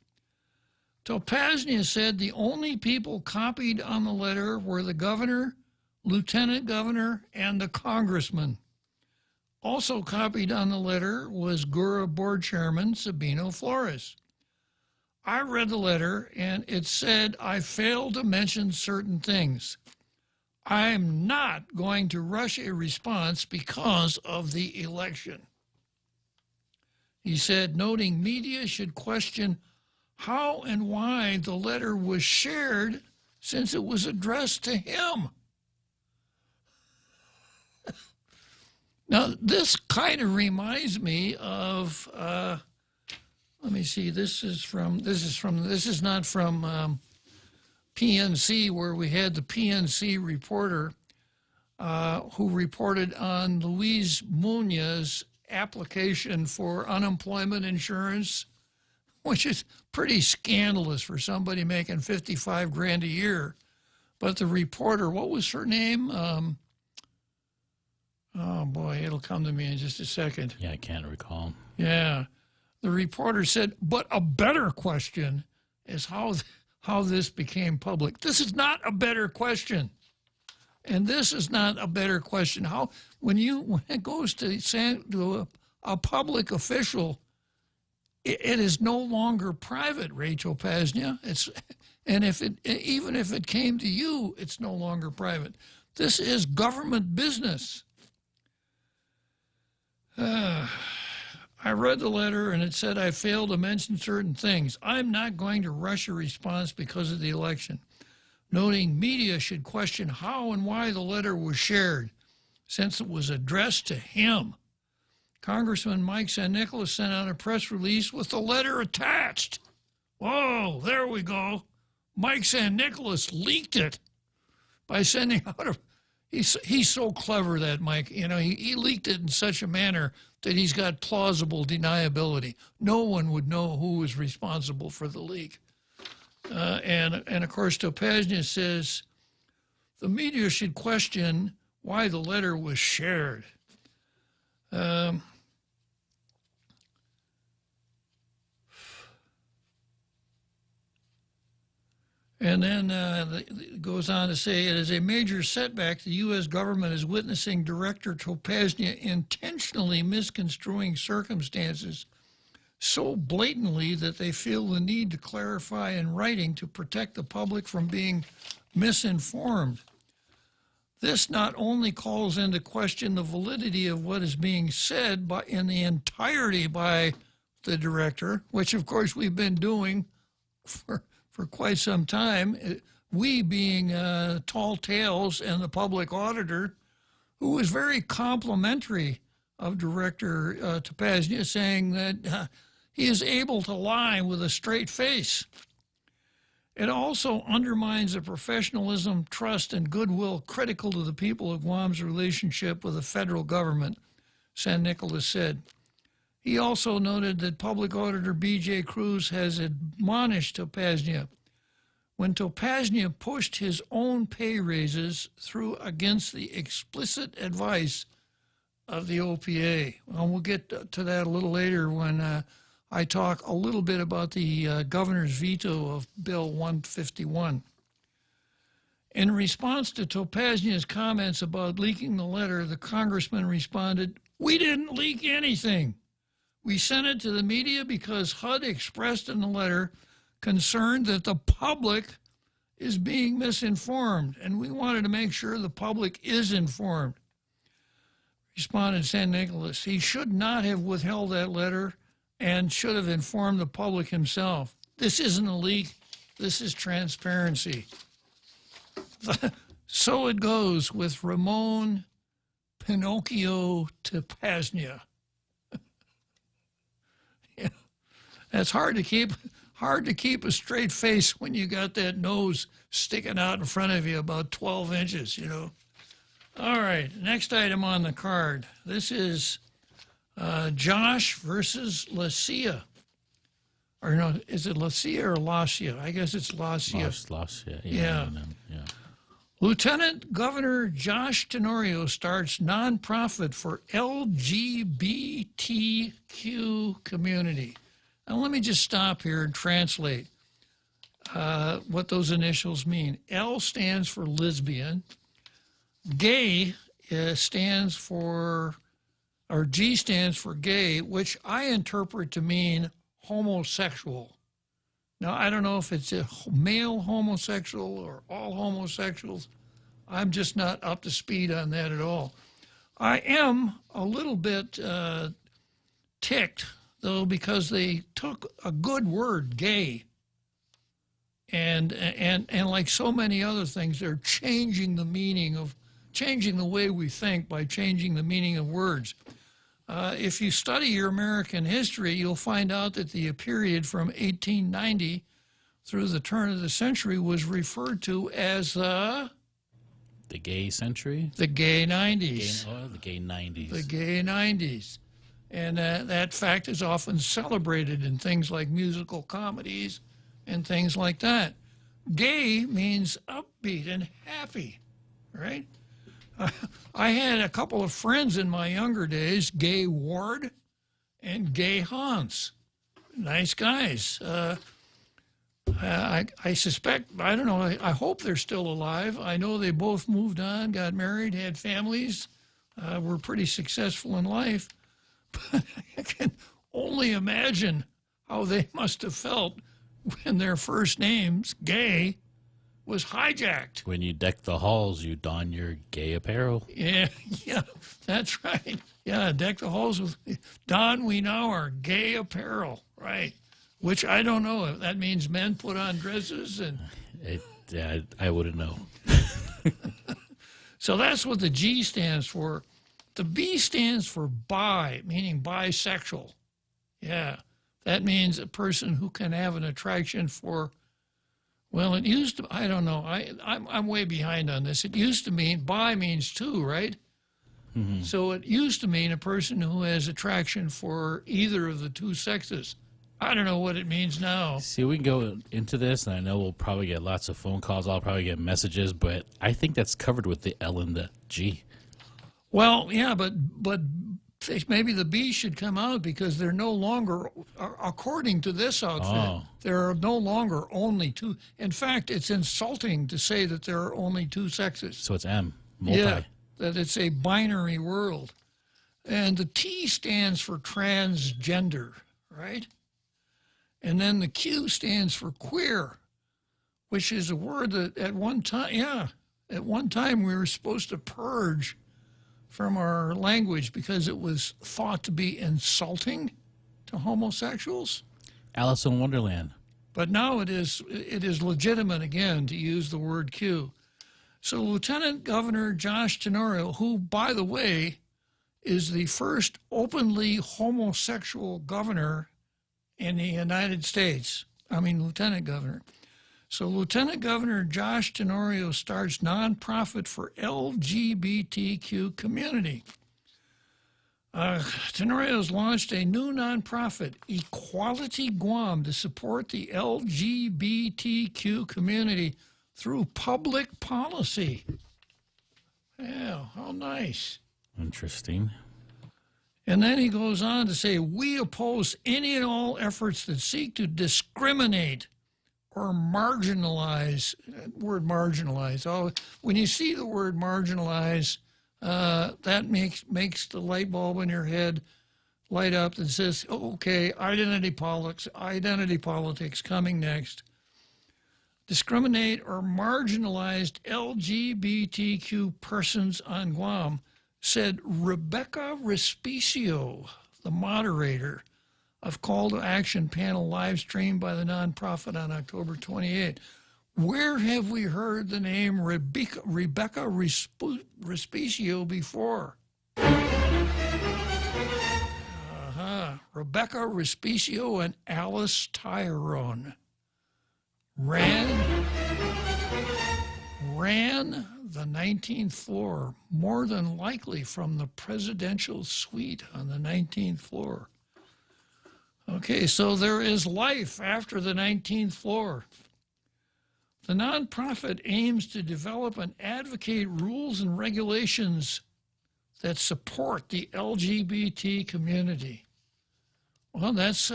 Topaznia said the only people copied on the letter were the governor, lieutenant governor, and the congressman. Also copied on the letter was Gura board chairman Sabino Flores. I read the letter, and it said I failed to mention certain things. I'm not going to rush a response because of the election. He said, noting media should question how and why the letter was shared since it was addressed to him. Now, this kind of reminds me of, let me see, this is not from PNC, where we had the PNC reporter who reported on Luis Munoz application for unemployment insurance, which is pretty scandalous for somebody making $55,000 a year. But the reporter, what was her name? Oh boy, it'll come to me in just a second. Yeah, I can't recall. Yeah. The reporter said, but a better question is how this became public. This is not a better question. And this is not a better question. When it goes to a public official, it is no longer private, Rachel Pasnia. Even if it came to you, it's no longer private. This is government business. I read the letter, and it said I failed to mention certain things. I'm not going to rush a response because of the election, noting media should question how and why the letter was shared, since it was addressed to him. Congressman Mike San Nicolas sent out a press release with the letter attached. Whoa, there we go. Mike San Nicolas leaked it by sending out he's so clever, that Mike. You know, he leaked it in such a manner that he's got plausible deniability. No one would know who was responsible for the leak. And of course, Topaznia says the media should question why the letter was shared. And then it goes on to say, it is a major setback the U.S. government is witnessing Director Topaznia intentionally misconstruing circumstances so blatantly that they feel the need to clarify in writing to protect the public from being misinformed. This not only calls into question the validity of what is being said in the entirety by the director, which of course we've been doing for quite some time, we being Tall Tales and the public auditor, who was very complimentary of Director Topaznia, saying that he is able to lie with a straight face. It also undermines the professionalism, trust, and goodwill critical to the people of Guam's relationship with the federal government, San Nicolas said. He also noted that Public Auditor B.J. Cruz has admonished Topaznia when Topaznia pushed his own pay raises through against the explicit advice of the OPA. And we'll get to that a little later when I talk a little bit about the governor's veto of Bill 151. In response to Topaznia's comments about leaking the letter, the congressman responded, "We didn't leak anything. We sent it to the media because HUD expressed in the letter concern that the public is being misinformed, and we wanted to make sure the public is informed." Responded San Nicolas. He should not have withheld that letter and should have informed the public himself. This isn't a leak. This is transparency. So it goes with Ramon Pinocchio Topaznia. Yeah. It's hard to keep a straight face when you got that nose sticking out in front of you about 12 inches, you know. All right, next item on the card. This is Josh versus Lacia. Or no, is it Lacia or Lacia? I guess it's Lacia. Lacia, yeah. Lieutenant Governor Josh Tenorio starts nonprofit for LGBTQ community. Now let me just stop here and translate what those initials mean. L stands for lesbian. Gay stands for, or G stands for gay, which I interpret to mean homosexual. Now, I don't know if it's a male homosexual or all homosexuals. I'm just not up to speed on that at all. I am a little bit ticked, though, because they took a good word, gay, and like so many other things, they're changing the way we think by changing the meaning of words. If you study your American history, you'll find out that the period from 1890 through the turn of the century was referred to as the gay century? The gay 90s. The gay 90s. The gay 90s. And that fact is often celebrated in things like musical comedies and things like that. Gay means upbeat and happy, right? I had a couple of friends in my younger days, Gay Ward and Gay Hans. Nice guys. I suspect, I don't know, I hope they're still alive. I know they both moved on, got married, had families, were pretty successful in life. But I can only imagine how they must have felt when their first names, Gay, was hijacked. When you deck the halls, you don your gay apparel. Yeah, that's right. Yeah, deck the halls with don we now our gay apparel, right? Which I don't know if that means men put on dresses and. I wouldn't know. So that's what the G stands for. The B stands for bi, meaning bisexual. Yeah, that means a person who can have an attraction for. Well, it used to. I don't know. I'm way behind on this. It used to mean bi means two, right? Mm-hmm. So it used to mean a person who has attraction for either of the two sexes. I don't know what it means now. See, we can go into this, and I know we'll probably get lots of phone calls. I'll probably get messages, but I think that's covered with the L and the G. Well, yeah, but maybe the B should come out because they're no longer, according to this outfit, there are no longer only two. In fact, it's insulting to say that there are only two sexes. So it's M, multi. Yeah, that it's a binary world. And the T stands for transgender, right? And then the Q stands for queer, which is a word that at one time we were supposed to purge from our language because it was thought to be insulting to homosexuals. Alice in Wonderland. But now it is legitimate again to use the word Q. So Lieutenant Governor Josh Tenorio, who, by the way, is the first openly homosexual governor in the United States. Lieutenant Governor. So Lieutenant Governor Josh Tenorio starts nonprofit for LGBTQ community. Tenorio's launched a new nonprofit, Equality Guam, to support the LGBTQ community through public policy. Yeah, how nice. Interesting. And then he goes on to say, we oppose any and all efforts that seek to discriminate or marginalize. Word marginalize. When you see the word marginalize, that makes the light bulb in your head light up that says, okay, identity politics coming next. Discriminate or marginalized LGBTQ persons on Guam, said Rebecca Respicio, the moderator of Call to Action panel live streamed by the nonprofit on October 28. Where have we heard the name Rebecca Respicio before? Rebecca Respicio and Alice Tyrone ran the 19th floor, more than likely from the presidential suite on the 19th floor. Okay, so there is life after the 19th floor. The nonprofit aims to develop and advocate rules and regulations that support the LGBT community. Well, that's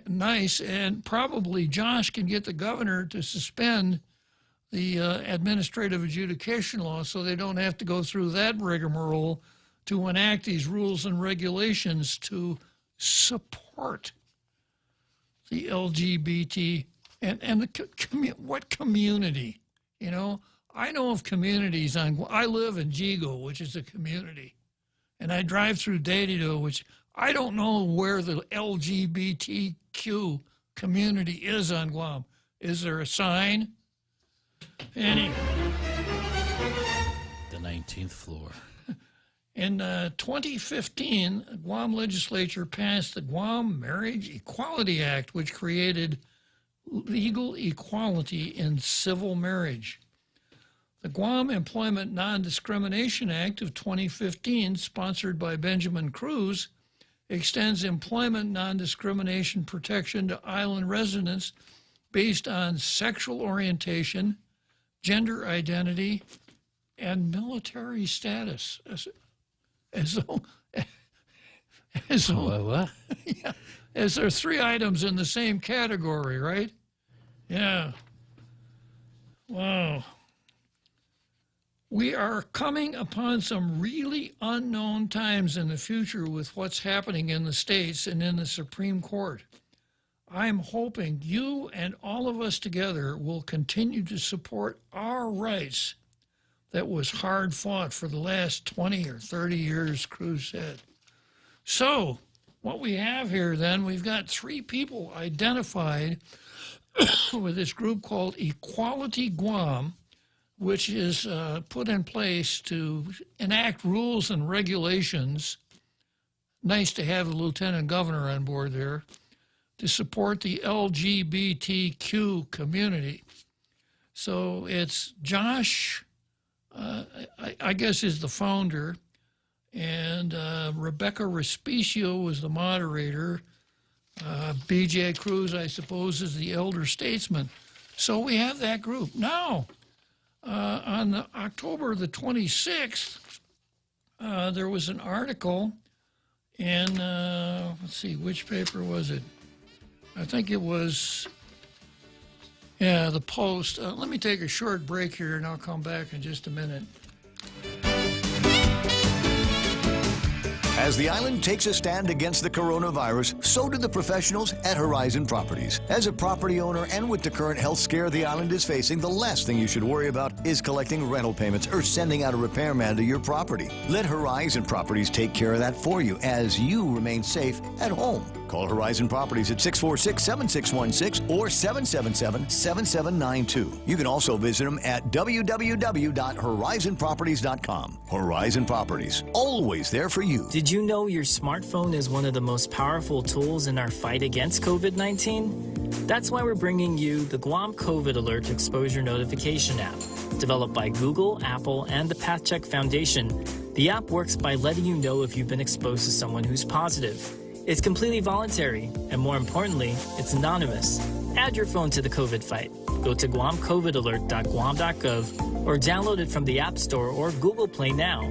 nice, and probably Josh can get the governor to suspend the administrative adjudication law so they don't have to go through that rigmarole to enact these rules and regulations to support the LGBT And what community? You know, I know of communities I live in Jigo, which is a community, and I drive through Dadido, which I don't know where the LGBTQ community is on Guam. Is there a sign? The 19th floor. In 2015, the Guam legislature passed the Guam Marriage Equality Act, which created legal equality in civil marriage. The Guam Employment Non-Discrimination Act of 2015, sponsored by Benjamin Cruz, extends employment non-discrimination protection to island residents based on sexual orientation, gender identity, and military status. As there are three items in the same category, right? Yeah. Wow. We are coming upon some really unknown times in the future with what's happening in the states and in the Supreme Court. I'm hoping you and all of us together will continue to support our rights that was hard fought for the last 20 or 30 years, Cruz said. So what we have here then, we've got three people identified with this group called Equality Guam, which is put in place to enact rules and regulations. Nice to have the lieutenant governor on board there to support the LGBTQ community. So it's Josh, I guess is the founder, and Rebecca Respicio was the moderator. BJ Cruz, I suppose, is the elder statesman. So we have that group. Now, on October the 26th, there was an article in, let's see, which paper was it? I think it was, yeah, the Post. Let me take a short break here, and I'll come back in just a minute. As the island takes a stand against the coronavirus, so do the professionals at Horizon Properties. As a property owner and with the current health scare the island is facing, the last thing you should worry about is collecting rental payments or sending out a repairman to your property. Let Horizon Properties take care of that for you as you remain safe at home. Call Horizon Properties at 646-7616 or 777-7792. You can also visit them at www.horizonproperties.com. Horizon Properties, always there for you. Did you know your smartphone is one of the most powerful tools in our fight against COVID-19? That's why we're bringing you the Guam COVID Alert Exposure Notification app. Developed by Google, Apple, and the PathCheck Foundation, the app works by letting you know if you've been exposed to someone who's positive. It's completely voluntary, and more importantly, it's anonymous. Add your phone to the COVID fight. Go to guamcovidalert.guam.gov or download it from the App Store or Google Play now.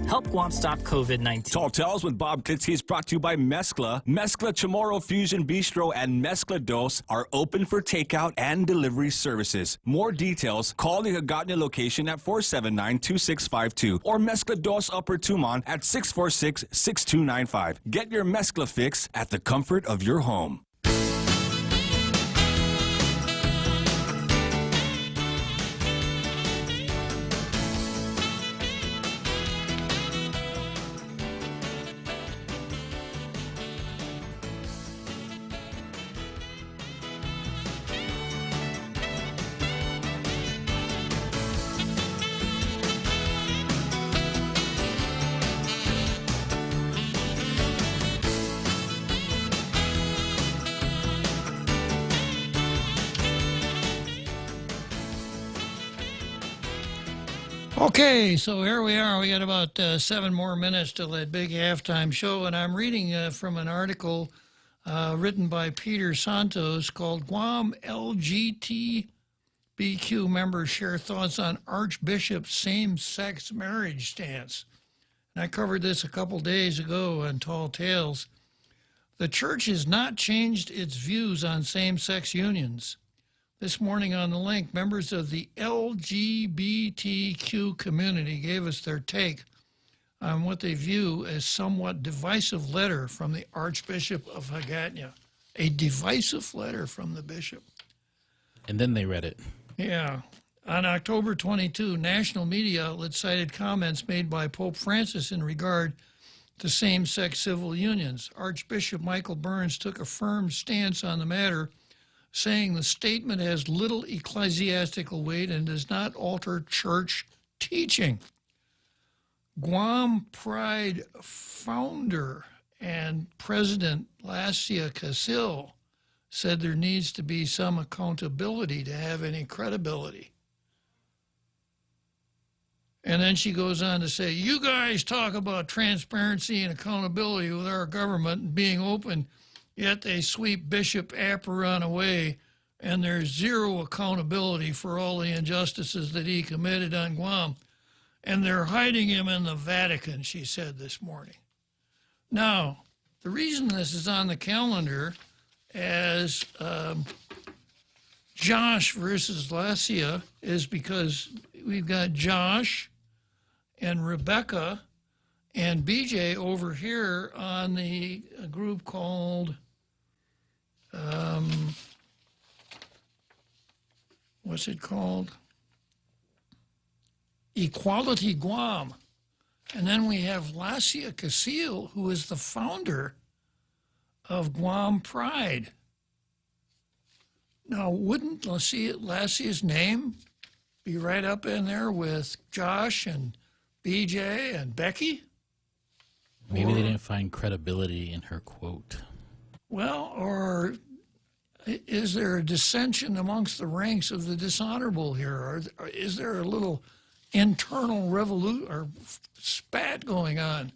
Help Guam stop COVID-19. Tall Tales with Bob Klitzkie is brought to you by Mezcla. Mezcla Chamorro Fusion Bistro and Mezcla Dos are open for takeout and delivery services. More details, call the Hagåtña location at 479-2652 or Mezcla Dos Upper Tumon at 646-6295. Get your Mezcla fix at the comfort of your home. Okay, so here we are. We got about 7 more minutes till that big halftime show, and I'm reading from an article written by Peter Santos called Guam LGBTQ members share thoughts on Archbishop's same-sex marriage stance. And I covered this a couple days ago on Tall Tales. The church has not changed its views on same-sex unions. This morning on The Link, members of the LGBTQ community gave us their take on what they view as somewhat divisive letter from the Archbishop of Hagåtña. A divisive letter from the bishop. And then they read it. Yeah. On October 22, national media outlets cited comments made by Pope Francis in regard to same-sex civil unions. Archbishop Michael Burns took a firm stance on the matter, saying the statement has little ecclesiastical weight and does not alter church teaching. Guam Pride founder and president Lacia Casil said there needs to be some accountability to have any credibility. And then she goes on to say, you guys talk about transparency and accountability with our government and being open, yet they sweep Bishop Aparon away, and there's zero accountability for all the injustices that he committed on Guam. And they're hiding him in the Vatican, she said this morning. Now, the reason this is on the calendar as Josh versus Lacia is because we've got Josh and Rebecca and BJ over here on the group called, what's it called? Equality Guam. And then we have Lacia Casil, who is the founder of Guam Pride. Now, wouldn't Lacia's name be right up in there with Josh and BJ and Becky? Maybe they didn't find credibility in her quote. Well, or is there a dissension amongst the ranks of the dishonorable here? Or is there a little internal revolution or spat going on?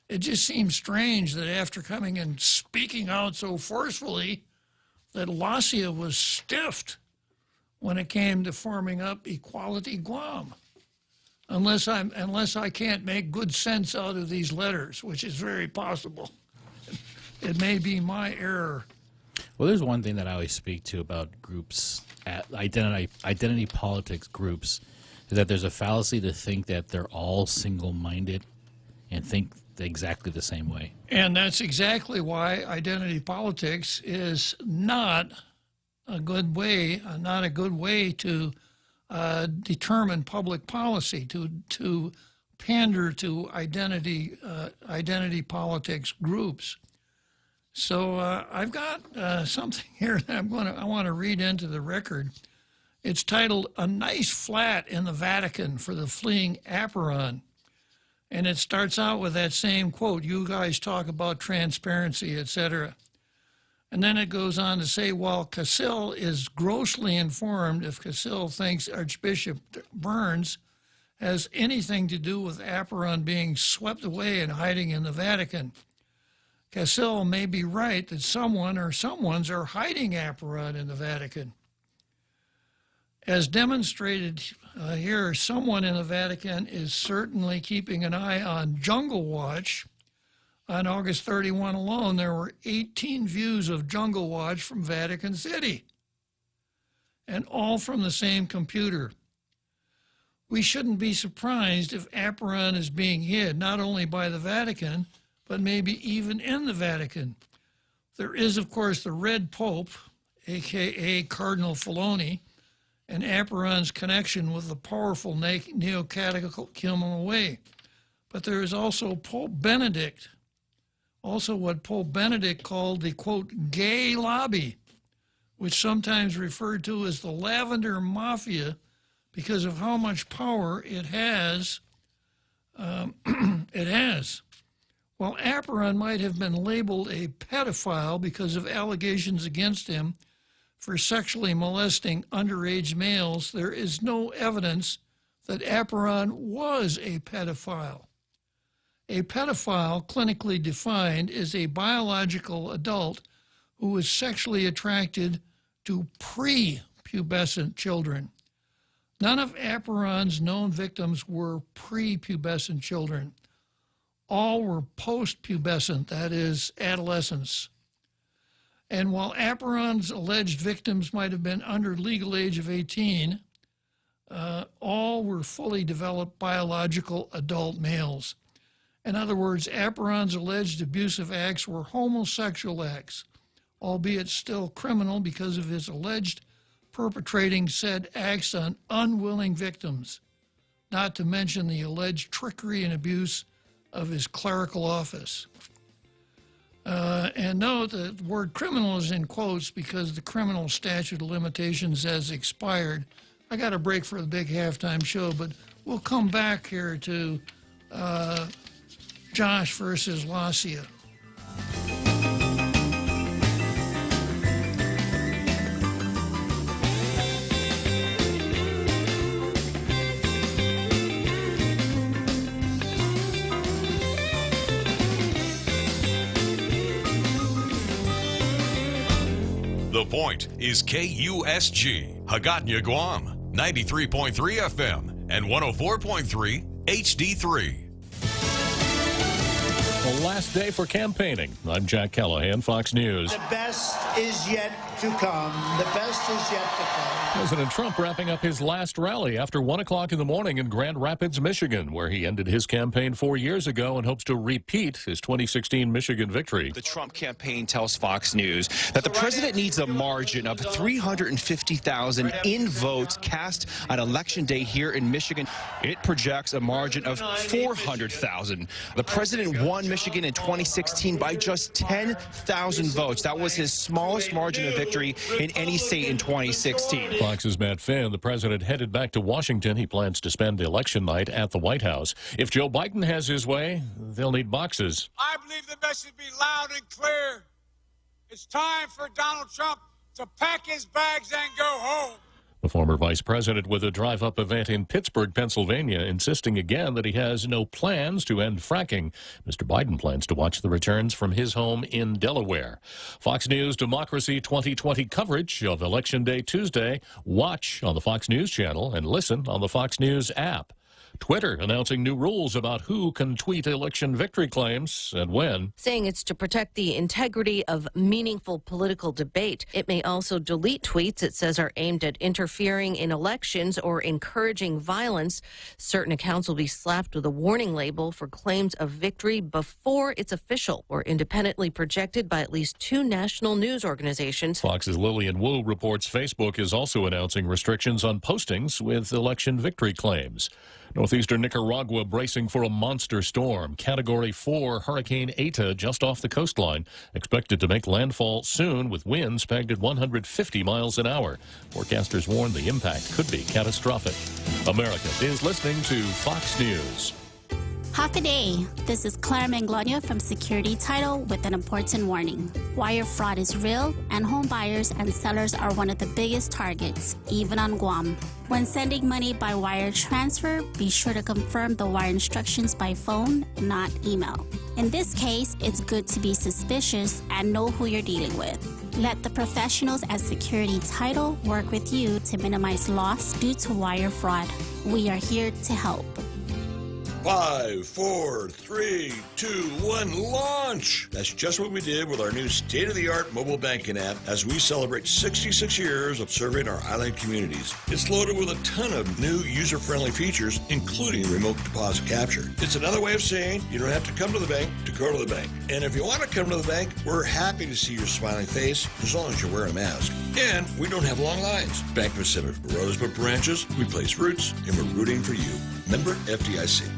It just seems strange that after coming and speaking out so forcefully, that Lacia was stiffed when it came to forming up Equality Guam. Unless I can't make good sense out of these letters, which is very possible. It may be my error. Well, there's one thing that I always speak to about groups, identity politics groups, is that there's a fallacy to think that they're all single-minded and think exactly the same way. And that's exactly why identity politics is not a good way to determine public policy, to pander to identity politics groups. So I've got something here that I want to read into the record. It's titled "A Nice Flat in the Vatican for the Fleeing Aparon." And it starts out with that same quote, you guys talk about transparency, etc. And then it goes on to say, while Casil is grossly informed if Casil thinks Archbishop Burns has anything to do with Aparon being swept away and hiding in the Vatican, Casil may be right that someone or someones are hiding Aparon in the Vatican. As demonstrated here, someone in the Vatican is certainly keeping an eye on Jungle Watch. On August 31 alone, there were 18 views of Jungle Watch from Vatican City, and all from the same computer. We shouldn't be surprised if Aparon is being hid not only by the Vatican, but maybe even in the Vatican. There is, of course, the Red Pope, a.k.a. Cardinal Filoni, and Aparon's connection with the powerful neo-catechumenical way. But there is also Pope Benedict, also what Pope Benedict called the, quote, gay lobby, which sometimes referred to as the Lavender Mafia because of how much power it has. While Aparon might have been labeled a pedophile because of allegations against him for sexually molesting underage males, there is no evidence that Aparon was a pedophile. A pedophile, clinically defined, is a biological adult who is sexually attracted to prepubescent children. None of Aparon's known victims were prepubescent children. All were post-pubescent, that is, adolescents. And while Aparon's alleged victims might have been under legal age of 18, all were fully developed biological adult males. In other words, Aparon's alleged abusive acts were homosexual acts, albeit still criminal because of his alleged perpetrating said acts on unwilling victims, not to mention the alleged trickery and abuse of his clerical office. And note that the word criminal is in quotes because the criminal statute of limitations has expired. I got a break for the big halftime show, but we'll come back here to Josh versus Lacia. The Point is KUSG, Hagåtña, Guam, 93.3 FM and 104.3 HD3. The last day for campaigning. I'm Jack Callahan, Fox News. The best is yet to come. The best is yet to come. President Trump wrapping up his last rally after 1 o'clock in the morning in Grand Rapids, Michigan, where he ended his campaign 4 years ago and hopes to repeat his 2016 Michigan victory. The Trump campaign tells Fox News that the president needs a margin of 350,000 in votes cast on Election Day here in Michigan. It projects a margin of 400,000. The president won Michigan in 2016 by just 10,000 votes. That was his smallest margin of victory in any state in 2016. Fox's Matt Finn, the president headed back to Washington. He plans to spend election night at the White House. If Joe Biden has his way, they'll need boxes. I believe the message be loud and clear. It's time for Donald Trump to pack his bags and go home. The former vice president with a drive-up event in Pittsburgh, Pennsylvania, insisting again that he has no plans to end fracking. Mr. Biden plans to watch the returns from his home in Delaware. Fox News Democracy 2020 coverage of Election Day Tuesday. Watch on the Fox News channel and listen on the Fox News app. Twitter announcing new rules about who can tweet election victory claims and when. Saying it's to protect the integrity of meaningful political debate. It may also delete tweets it says are aimed at interfering in elections or encouraging violence. Certain accounts will be slapped with a warning label for claims of victory before it's official or independently projected by at least 2 national news organizations. Fox's Lillian Wu reports Facebook is also announcing restrictions on postings with election victory claims. Northeastern Nicaragua bracing for a monster storm. Category 4 Hurricane Eta just off the coastline. Expected to make landfall soon with winds pegged at 150 miles an hour. Forecasters warn the impact could be catastrophic. America is listening to Fox News. Half a day. This is Claire Manglona from Security Title with an important warning. Wire fraud is real, and home buyers and sellers are one of the biggest targets, even on Guam. When sending money by wire transfer, be sure to confirm the wire instructions by phone, not email. In this case, it's good to be suspicious and know who you're dealing with. Let the professionals at Security Title work with you to minimize loss due to wire fraud. We are here to help. 5, 4, 3, 2, 1, launch! That's just what we did with our new state-of-the-art mobile banking app as we celebrate 66 years of serving our island communities. It's loaded with a ton of new user-friendly features, including remote deposit capture. It's another way of saying you don't have to come to the bank to go to the bank. And if you want to come to the bank, we're happy to see your smiling face as long as you're wearing a mask. And we don't have long lines. Bank Pacific Rosebud branches, we place roots, and we're rooting for you. Member FDIC.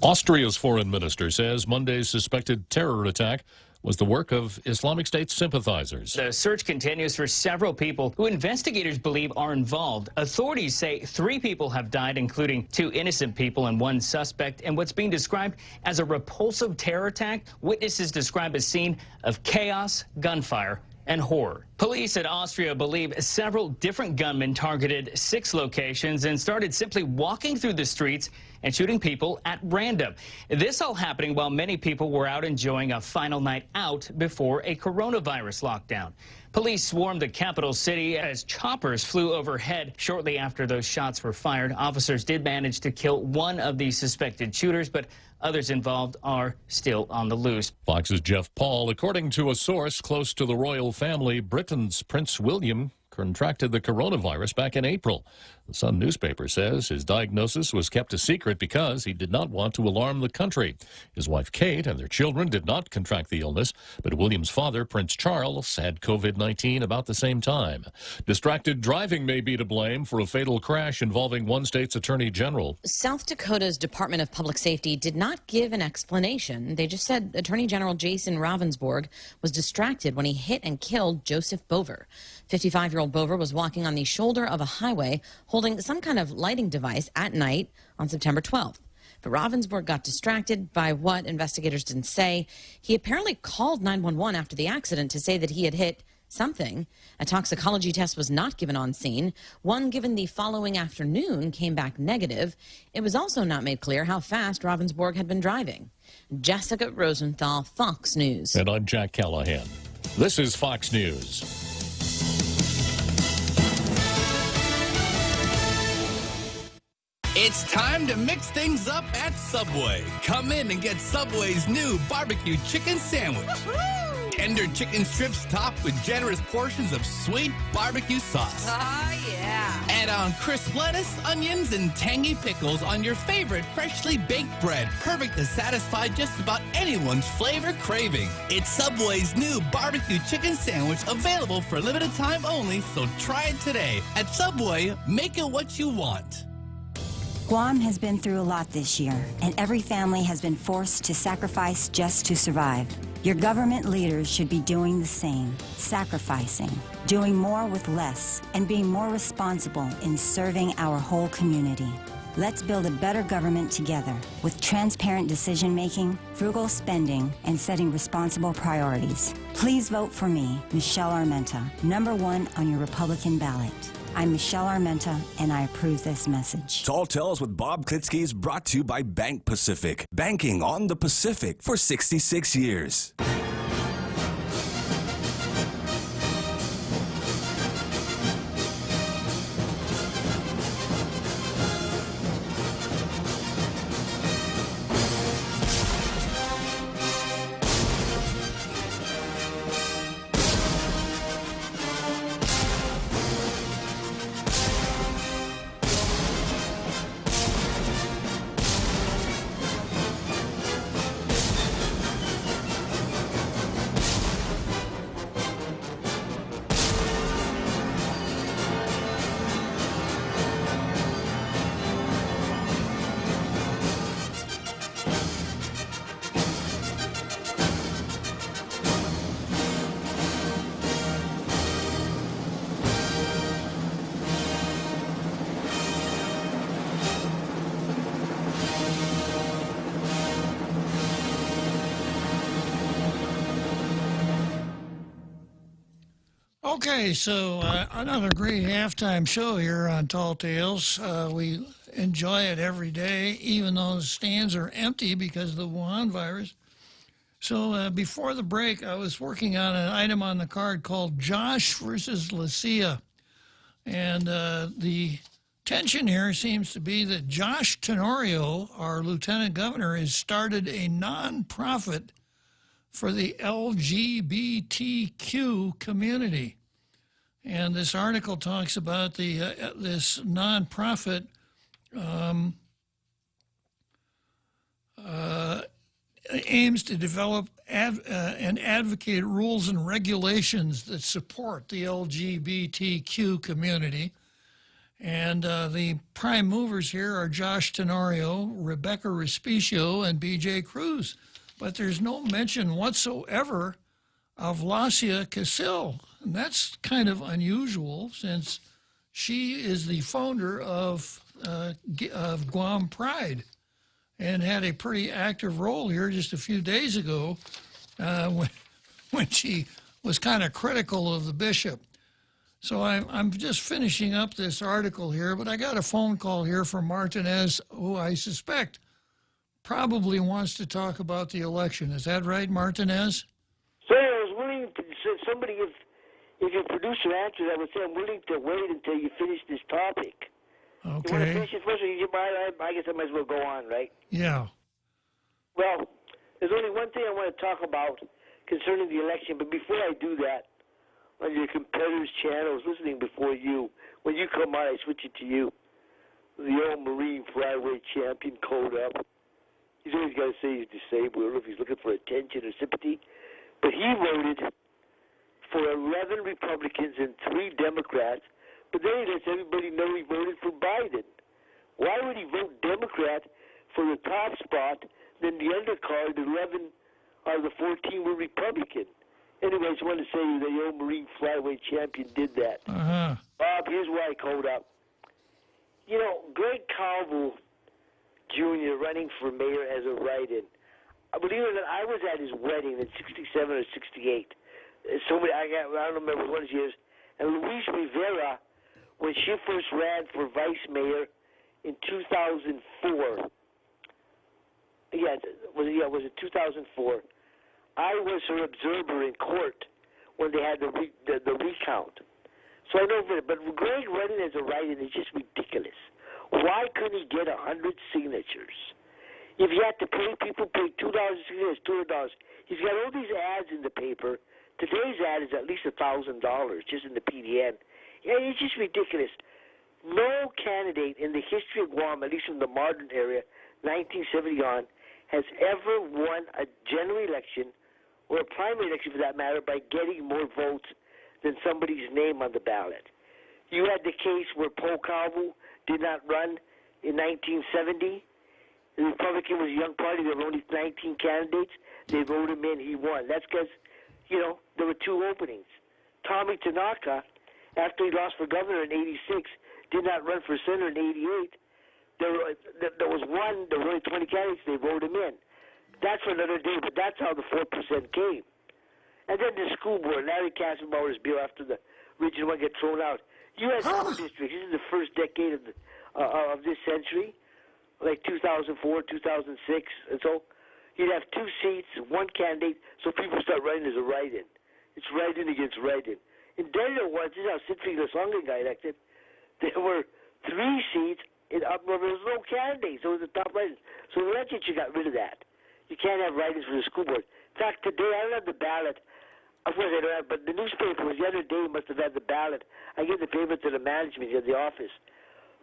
Austria's foreign minister says Monday's suspected terror attack was the work of Islamic State sympathizers. The search continues for several people who investigators believe are involved. Authorities say 3 people have died, including 2 innocent people and 1 suspect, in what's being described as a repulsive terror attack. Witnesses describe a scene of chaos, gunfire, and horror. Police in Austria believe several different gunmen targeted 6 locations and started simply walking through the streets and shooting people at random. This all happening while many people were out enjoying a final night out before a coronavirus lockdown. Police swarmed the capital city as choppers flew overhead. Shortly after those shots were fired, officers did manage to kill 1 of the suspected shooters, but others involved are still on the loose. Fox's Jeff Paul, according to a source close to the royal family, Britain's Prince William contracted the coronavirus back in April. The Sun newspaper says his diagnosis was kept a secret because he did not want to alarm the country. His wife, Kate, and their children did not contract the illness, but William's father, Prince Charles, had COVID-19 about the same time. Distracted driving may be to blame for a fatal crash involving one state's attorney general. South Dakota's Department of Public Safety did not give an explanation. They just said Attorney General Jason Ravensborg was distracted when he hit and killed Joseph Bover. 55-year-old Bover was walking on the shoulder of a highway holding some kind of lighting device at night on September 12th. But Ravensborg got distracted by what investigators didn't say. He apparently called 911 after the accident to say that he had hit something. A toxicology test was not given on scene. One given the following afternoon came back negative. It was also not made clear how fast Ravensborg had been driving. Jessica Rosenthal, Fox News. And I'm Jack Callahan. This is Fox News. It's time to mix things up at Subway. Come in and get Subway's new barbecue chicken sandwich. Tender chicken strips topped with generous portions of sweet barbecue sauce. Oh, yeah. Add on crisp lettuce, onions, and tangy pickles on your favorite freshly baked bread. Perfect to satisfy just about anyone's flavor craving. It's Subway's new barbecue chicken sandwich, available for limited time only, so try it today. At Subway, make it what you want. Guam has been through a lot this year, and every family has been forced to sacrifice just to survive. Your government leaders should be doing the same, sacrificing, doing more with less, and being more responsible in serving our whole community. Let's build a better government together with transparent decision-making, frugal spending, and setting responsible priorities. Please vote for me, Michelle Armenta, #1 on your Republican ballot. I'm Michelle Armenta, and I approve this message. Tall Tales with Bob Klitzkie is brought to you by Bank Pacific. Banking on the Pacific for 66 years. Okay, so another great halftime show here on Tall Tales. We enjoy it every day, even though the stands are empty because of the Wuhan virus. So before the break, I was working on an item on the card called Josh versus Lucia. And the tension here seems to be that Josh Tenorio, our lieutenant governor, has started a nonprofit for the LGBTQ community. And this article talks about this nonprofit aims to develop and advocate rules and regulations that support the LGBTQ community. And the prime movers here are Josh Tenorio, Rebecca Respicio, and B.J. Cruz. But there's no mention whatsoever of Lacia Casil. And that's kind of unusual, since she is the founder of Guam Pride and had a pretty active role here just a few days ago when she was kind of critical of the bishop. So I'm just finishing up this article here, but I got a phone call here from Martinez, who I suspect probably wants to talk about the election. Is that right, Martinez? So I was willing to, somebody, if your producer answers, I would say I'm willing to wait until you finish this topic. Okay. You want to finish it first, or I guess I might as well go on, right? Yeah. Well, there's only one thing I want to talk about concerning the election, but before I do that, on your competitors' channels listening before you. When you come on, I switch it to you. The old Marine flyweight champion, code up. He's always got to say he's disabled. I don't know if he's looking for attention or sympathy. But he voted for 11 Republicans and 3 Democrats. But then he lets everybody know he voted for Biden. Why would he vote Democrat for the top spot, then the undercard, 11 out of the 14 were Republican? Anyway, I just wanted to say the old Marine flyweight champion did that. Bob, here's why I called up. You know, Greg Calvo Jr. running for mayor as a write-in. Believe it or not, I was at his wedding in 67 or 68. I don't remember what years. And Luis Rivera, when she first ran for vice mayor in 2004. Was it 2004? I was her observer in court when they had the recount. So I know, but Greg running as a write-in is just ridiculous. Why couldn't he get 100 signatures? If you had to pay people, pay $2 signatures, $200. He's got all these ads in the paper. Today's ad is at least $1,000 just in the PDN. Yeah, it's just ridiculous. No candidate in the history of Guam, at least from the modern area, 1970 on, has ever won a general election or a primary election for that matter by getting more votes than somebody's name on the ballot. You had the case where Paul Calvo did not run in 1970. The Republican was a young party. There were only 19 candidates. They voted him in. He won. That's because, there were 2 openings. Tommy Tanaka, after he lost for governor in 86, did not run for senator in 88. There was one, there were only 20 candidates, they voted him in. That's for another day, but that's how the 4% came. And then the school board, Larry Kassenbauer's bill after the original one got thrown out. U.S. school districts, this is the first decade of this century, like 2004, 2006, and so you'd have 2 seats, 1 candidate, so people start running as a write-in. It's write-in against write-in. In Denver once, this is how Sidney Lasonga got elected. There were 3 seats. There was no candidates. Those were the top write-ins. So the legislature got rid of that. You can't have write-ins for the school board. In fact, today I don't have the ballot. Of course I don't have, but the newspaper was the other day must have had the ballot. I give the paper to the management at the office.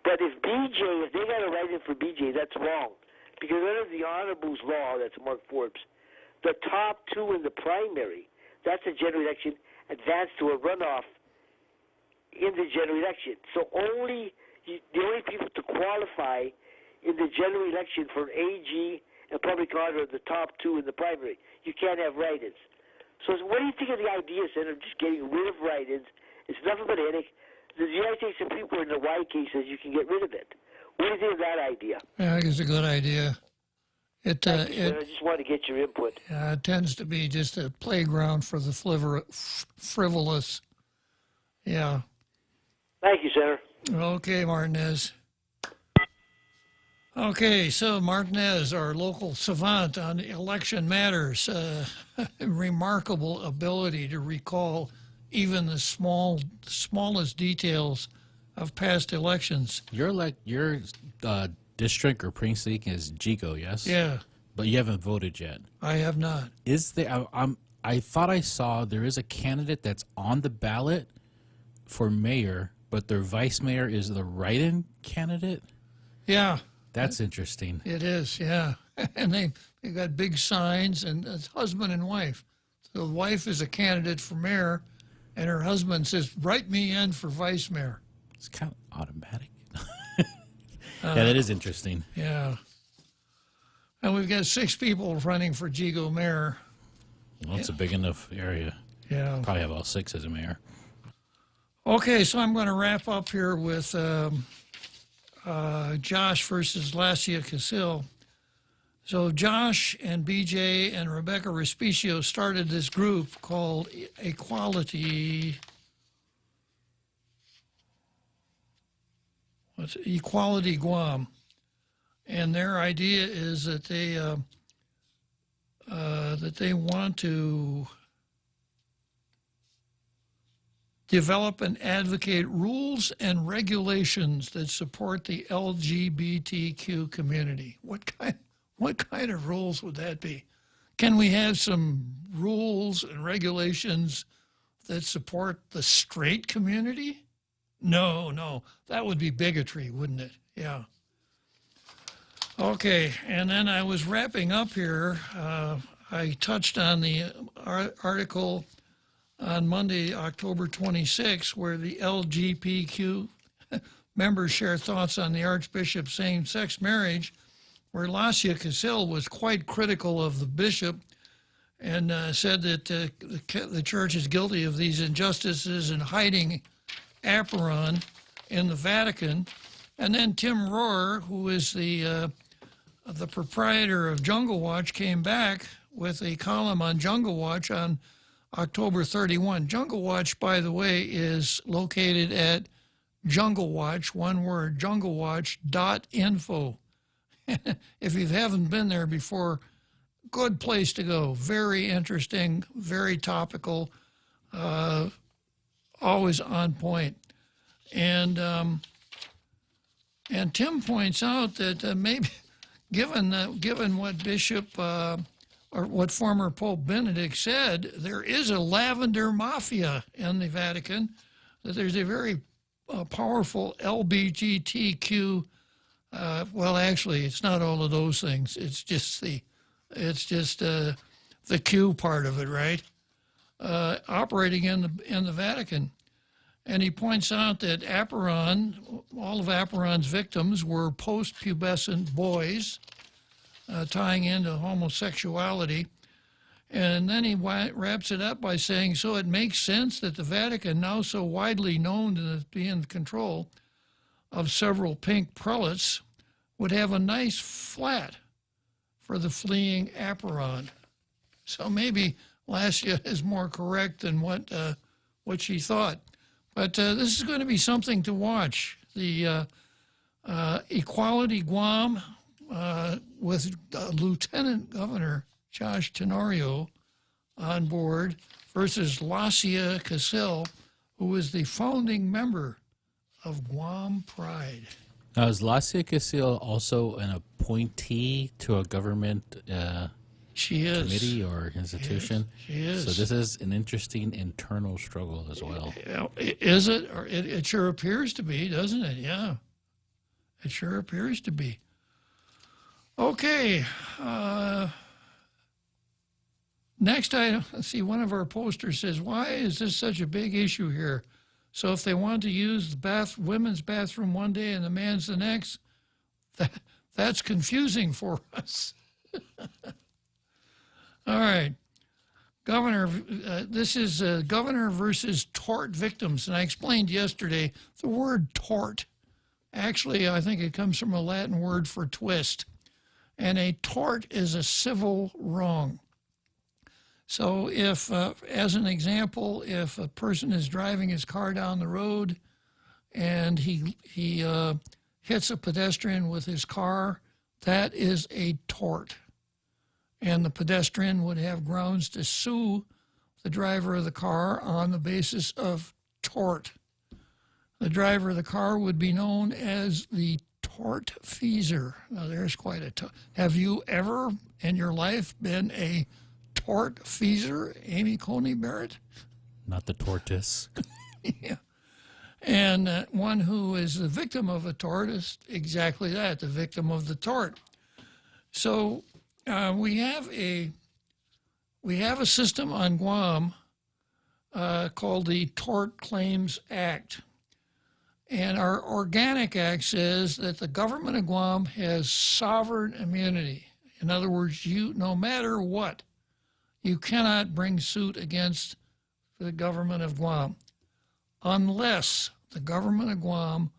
But if they got a write-in for BJ, that's wrong. Because under the Honorable's law, that's Mark Forbes, the top 2 in the primary, that's a general election, advance to a runoff in the general election. So the only people to qualify in the general election for AG and public honor are the top 2 in the primary. You can't have write-ins. So what do you think of the idea, Senator, of just getting rid of write-ins? It's nothing but a headache. The United States Supreme Court in the White case says you can get rid of it. What do you think of that idea? Yeah, I think it's a good idea. I just want to get your input. It tends to be just a playground for the frivolous. Yeah. Thank you, Senator. Okay, Martinez. Okay, so Martinez, our local savant on election matters, remarkable ability to recall even the smallest details of past elections. Your district or precinct is Jigo, yes? Yeah. But you haven't voted yet. I have not. Is there? I thought I saw there is a candidate that's on the ballot for mayor, but their vice mayor is the write-in candidate. Yeah. That's interesting. It is, yeah. And they got big signs, and it's husband and wife. So the wife is a candidate for mayor, and her husband says, write me in for vice mayor. It's kind of automatic. Yeah, that is interesting. Yeah. And we've got 6 people running for Jigo mayor. Well, it's a big enough area. Yeah. Probably have all 6 as a mayor. Okay, so I'm going to wrap up here with Josh versus Lacia Casil. So Josh and BJ and Rebecca Respicio started this group called Equality Guam, and their idea is that they want to develop and advocate rules and regulations that support the LGBTQ community. What kind of rules would that be? Can we have some rules and regulations that support the straight community? No, that would be bigotry, wouldn't it? Yeah. Okay, and then I was wrapping up here. I touched on the article on Monday, October 26, where the LGBTQ members share thoughts on the Archbishop's same-sex marriage, where Lacia Casil was quite critical of the bishop and said that the church is guilty of these injustices and hiding Aperon in the Vatican. And then Tim Rohrer, who is the proprietor of Jungle Watch, came back with a column on Jungle Watch on October 31. Jungle Watch, by the way, is located at Jungle Watch, one word, junglewatch.info. If you haven't been there before, good place to go. Very interesting, very topical, always on point. And Tim points out that maybe, given what Bishop or what former Pope Benedict said, there is a lavender mafia in the Vatican. That there's a very powerful LGBTQ. Well, actually, it's not all of those things. It's just the Q part of it, right? Operating in the Vatican. And he points out that Aperon, all of Aperon's victims were post-pubescent boys, tying into homosexuality. And then he wraps it up by saying, so it makes sense that the Vatican, now so widely known to be in control of several pink prelates, would have a nice flat for the fleeing Aperon. So maybe Lacia is more correct than what she thought. But this is going to be something to watch. The Equality Guam with Lieutenant Governor Josh Tenorio on board versus Lacia Casil, who is the founding member of Guam Pride. Now, is Lacia Casil also an appointee to a government she is. committee or institution? She is. So this is an interesting internal struggle as well. Is it? Or it sure appears to be, doesn't it? Yeah. It sure appears to be. Okay. Next item, let's see, one of our posters says, why is this such a big issue here? So if they want to use the women's bathroom one day and the man's the next, that's confusing for us. All right. Governor, this is governor versus tort victims. And I explained yesterday the word tort. Actually, I think it comes from a Latin word for twist. And a tort is a civil wrong. So if, as an example, if a person is driving his car down the road and he hits a pedestrian with his car, that is a tort. And the pedestrian would have grounds to sue the driver of the car on the basis of tort. The driver of the car would be known as the tortfeasor. Now, there's quite a... Have you ever in your life been a tortfeasor, Amy Coney Barrett? Not the tortoise. Yeah. And one who is the victim of a tort is exactly that, the victim of the tort. So we have a system on Guam called the Tort Claims Act. And our Organic Act says that the government of Guam has sovereign immunity. In other words, no matter what, you cannot bring suit against the government of Guam unless the government of Guam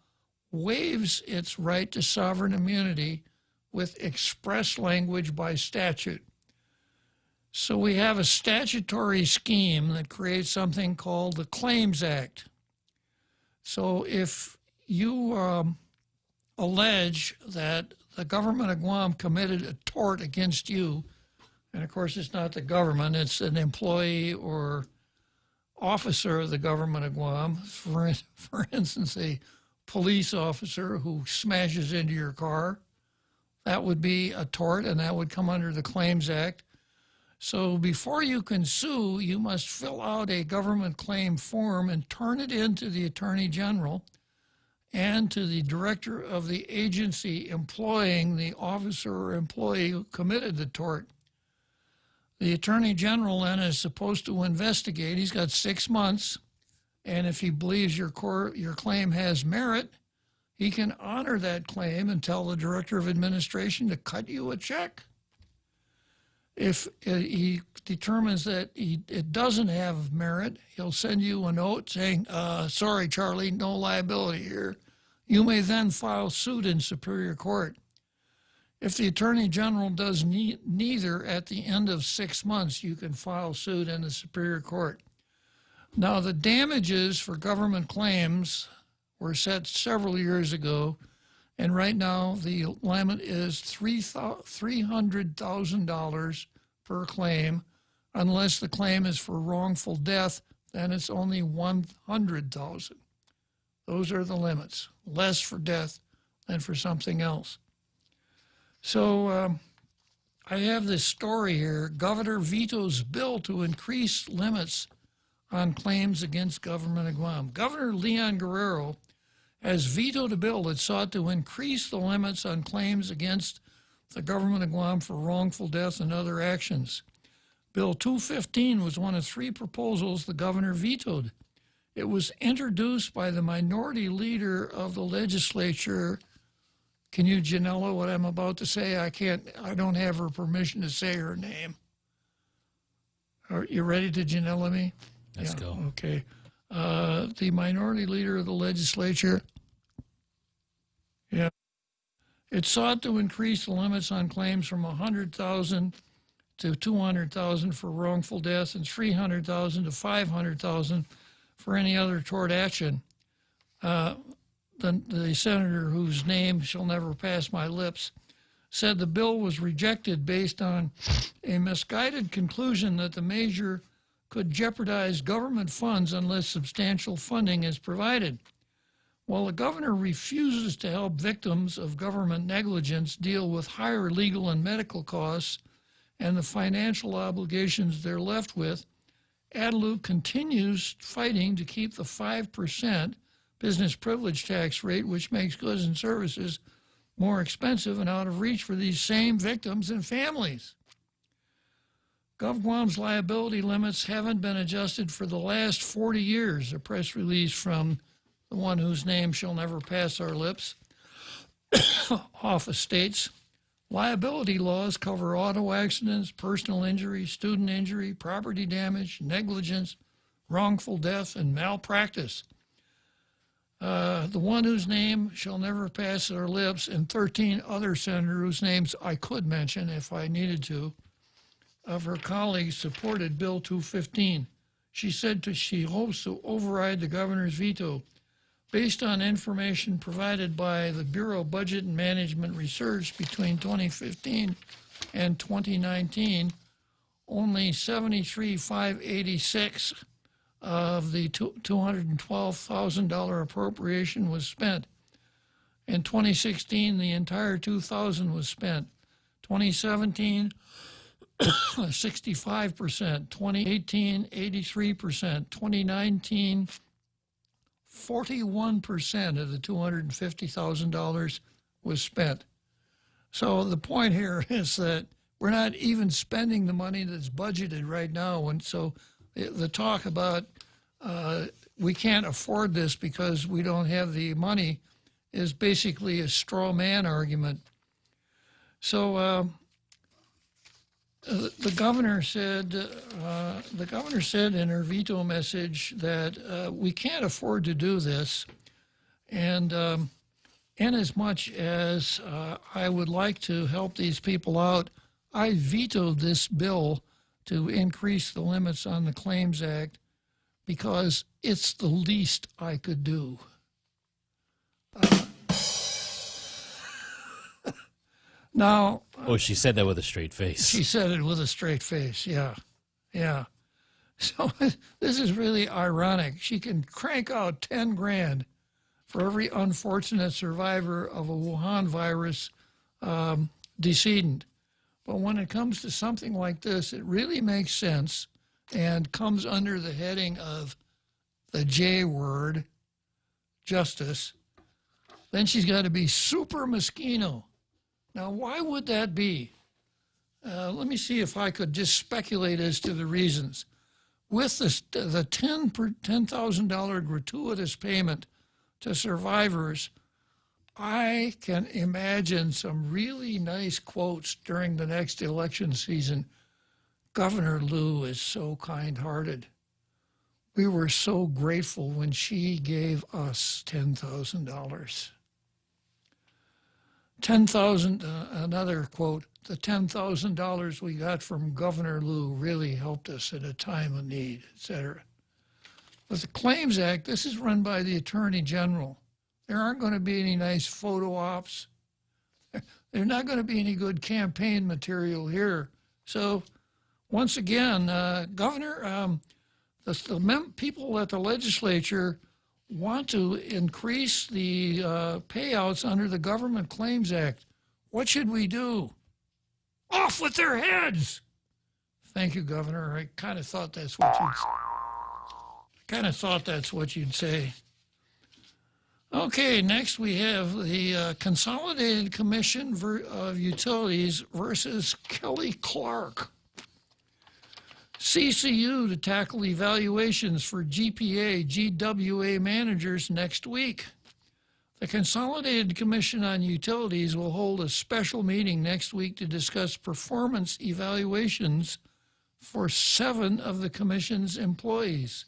waives its right to sovereign immunity with express language by statute. So we have a statutory scheme that creates something called the Claims Act. So if you allege that the government of Guam committed a tort against you, and of course it's not the government, it's an employee or officer of the government of Guam, for instance, a police officer who smashes into your car, that would be a tort and that would come under the Claims Act. So before you can sue, you must fill out a government claim form and turn it in to the Attorney General and to the director of the agency employing the officer or employee who committed the tort. The Attorney General then is supposed to investigate. He's got 6 months, and if he believes your claim has merit, he can honor that claim and tell the Director of Administration to cut you a check. If he determines that it doesn't have merit, he'll send you a note saying, sorry, Charlie, no liability here. You may then file suit in Superior Court. If the Attorney General does neither at the end of 6 months, you can file suit in the Superior Court. Now, the damages for government claims were set several years ago, and right now the limit is $300,000 per claim. Unless the claim is for wrongful death, then it's only $100,000. Those are the limits, less for death than for something else. So I have this story here. Governor vetoes bill to increase limits on claims against government of Guam. Governor Leon Guerrero has vetoed a bill that sought to increase the limits on claims against the government of Guam for wrongful death and other actions. Bill 215 was one of 3 proposals the governor vetoed. It was introduced by the minority leader of the legislature. Can you, Janella, what I'm about to say? I don't have her permission to say her name. Are you ready to Janella me? Let's go. Okay. The minority leader of the legislature. Yeah. It sought to increase the limits on claims from $100,000 to $200,000 for wrongful death and $300,000 to $500,000 for any other tort action. The senator, whose name shall never pass my lips, said the bill was rejected based on a misguided conclusion that the measure could jeopardize government funds unless substantial funding is provided. While the governor refuses to help victims of government negligence deal with higher legal and medical costs and the financial obligations they're left with, Adelute continues fighting to keep the 5% business privilege tax rate, which makes goods and services more expensive and out of reach for these same victims and families. GovGuam's liability limits haven't been adjusted for the last 40 years, a press release from the one whose name shall never pass our lips, office states. Liability laws cover auto accidents, personal injury, student injury, property damage, negligence, wrongful death, and malpractice. The one whose name shall never pass our lips, and 13 other senators whose names I could mention if I needed to, of her colleagues supported Bill 215. She said she hopes to override the governor's veto. Based on information provided by the Bureau of Budget and Management Research between 2015 and 2019, only $73,586 of the $212,000 appropriation was spent. In 2016, the entire $2,000 was spent. 2017, 65%. 2018, 83%. 2019, 41% of the $250,000 was spent. So the point here is that we're not even spending the money that's budgeted right now. And so the talk about we can't afford this because we don't have the money is basically a straw man argument. So the governor said in her veto message that we can't afford to do this, and inasmuch as I would like to help these people out, I vetoed this bill to increase the limits on the Claims Act because it's the least I could do. Now... Oh, she said that with a straight face. She said it with a straight face, yeah. Yeah. So this is really ironic. She can crank out 10 grand for every unfortunate survivor of a Wuhan virus decedent. But when it comes to something like this, it really makes sense and comes under the heading of the J word, justice. Then she's got to be super Moschino. Now, why would that be? Let me see if I could just speculate as to the reasons. With the $10,000 gratuitous payment to survivors, I can imagine some really nice quotes during the next election season. Governor Lou is so kind-hearted. We were so grateful when she gave us $10,000. Another quote, the $10,000 we got from Governor Lou really helped us at a time of need, etc. With the Claims Act, this is run by the Attorney General. There aren't going to be any nice photo ops. There's not going to be any good campaign material here. So, once again, Governor, the people at the legislature want to increase the payouts under the Government Claims Act. What should we do? Off with their heads! Thank you, Governor. I kind of thought that's what you'd say. Okay, next we have the Consolidated Commission of Utilities versus Kelly Clark. CCU to tackle evaluations for GPA, GWA managers next week. The Consolidated Commission on Utilities will hold a special meeting next week to discuss performance evaluations for 7 of the Commission's employees.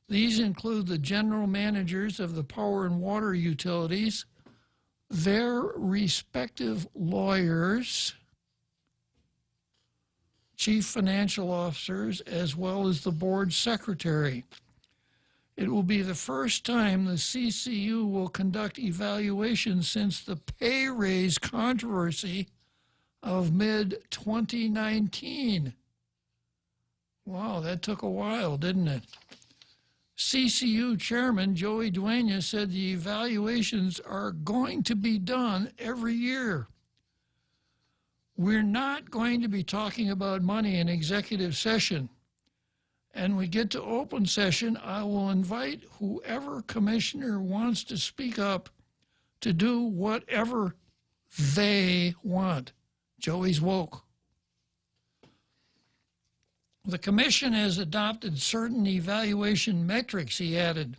These include the general managers of the power and water utilities, their respective lawyers, chief financial officers, as well as the board secretary. It will be the first time the CCU will conduct evaluations since the pay raise controversy of mid-2019. Wow, that took a while, didn't it? CCU Chairman Joey Dueña said the evaluations are going to be done every year. We're not going to be talking about money in executive session. And we get to open session, I will invite whoever commissioner wants to speak up to do whatever they want. Joey's woke. The commission has adopted certain evaluation metrics, he added.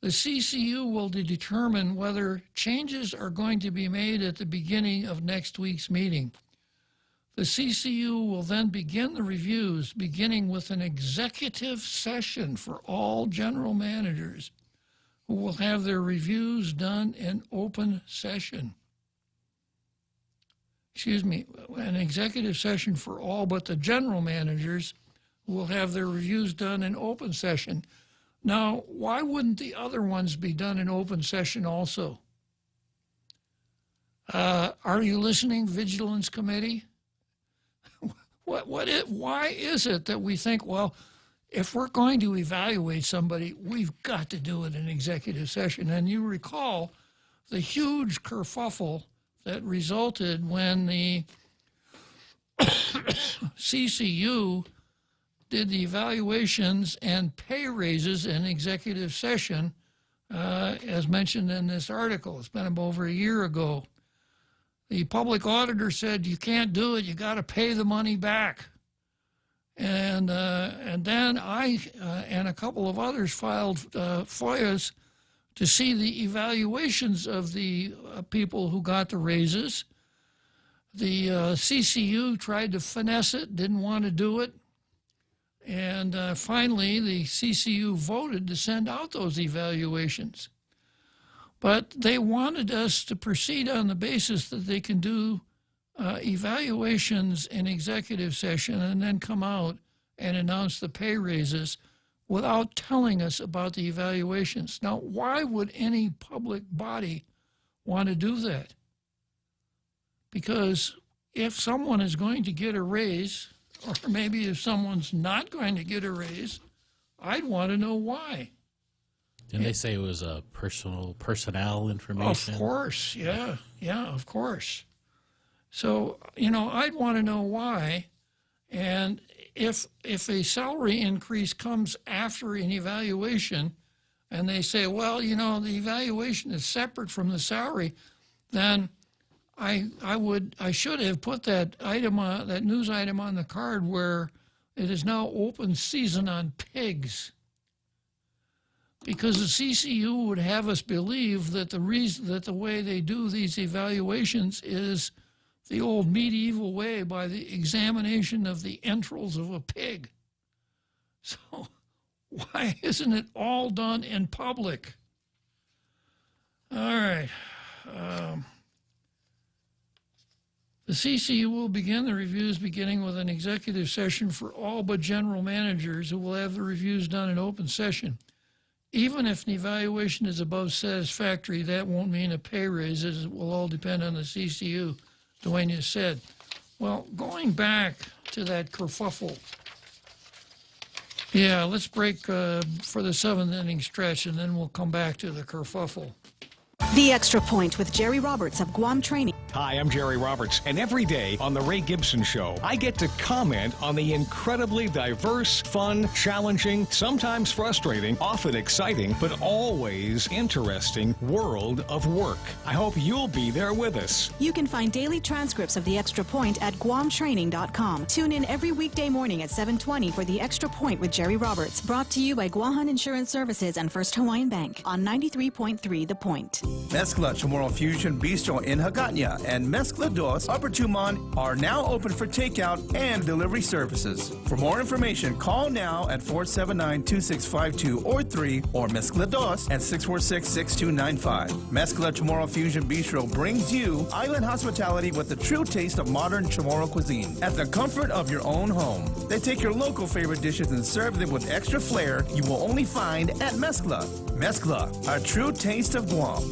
The CCU will determine whether changes are going to be made at the beginning of next week's meeting. The CCU will then begin the reviews, beginning with an executive session for all general managers who will have their reviews done in open session. An executive session for all but the general managers who will have their reviews done in open session. Now, why wouldn't the other ones be done in open session also? Are you listening, Vigilance Committee? Why is it that we think, well, if we're going to evaluate somebody, we've got to do it in executive session? And you recall the huge kerfuffle that resulted when the CCU did the evaluations and pay raises in executive session, as mentioned in this article. It's been over a year ago. The public auditor said, you can't do it, you got to pay the money back. And then I and a couple of others filed FOIAs to see the evaluations of the people who got the raises. The CCU tried to finesse it, didn't want to do it. And finally, the CCU voted to send out those evaluations. But they wanted us to proceed on the basis that they can do evaluations in executive session and then come out and announce the pay raises without telling us about the evaluations. Now, why would any public body want to do that? Because if someone is going to get a raise, or maybe if someone's not going to get a raise, I'd want to know why. Didn't they say it was personnel information? Of course, yeah, of course. So, I'd want to know why. And if a salary increase comes after an evaluation and they say, well, the evaluation is separate from the salary, then I should have put that item that news item on the card where it is now open season on pigs. Because the CCU would have us believe that the way they do these evaluations is the old medieval way, by the examination of the entrails of a pig. So why isn't it all done in public? All right. The CCU will begin the reviews beginning with an executive session for all but general managers, who will have the reviews done in open session. Even if an evaluation is above satisfactory, that won't mean a pay raise, as it will all depend on the CCU, Dwayne has said. Well, going back to that kerfuffle, yeah, let's break for the seventh inning stretch, and then we'll come back to the kerfuffle. The Extra Point with Jerry Roberts of Guam Training. Hi, I'm Jerry Roberts, and every day on The Ray Gibson Show, I get to comment on the incredibly diverse, fun, challenging, sometimes frustrating, often exciting, but always interesting world of work. I hope you'll be there with us. You can find daily transcripts of The Extra Point at guamtraining.com. Tune in every weekday morning at 7:20 for The Extra Point with Jerry Roberts, brought to you by Guahan Insurance Services and First Hawaiian Bank on 93.3 The Point. Mezcla Chamorro Fusion Bistro in Hagåtña and Mezcla Dos Upper Tumon are now open for takeout and delivery services. For more information, call now at 479-2652 or 3 or Mezcla Dos at 646-6295. Mezcla Chamorro Fusion Bistro brings you island hospitality with the true taste of modern Chamorro cuisine at the comfort of your own home. They take your local favorite dishes and serve them with extra flair you will only find at Mezcla. Mezcla, a true taste of Guam.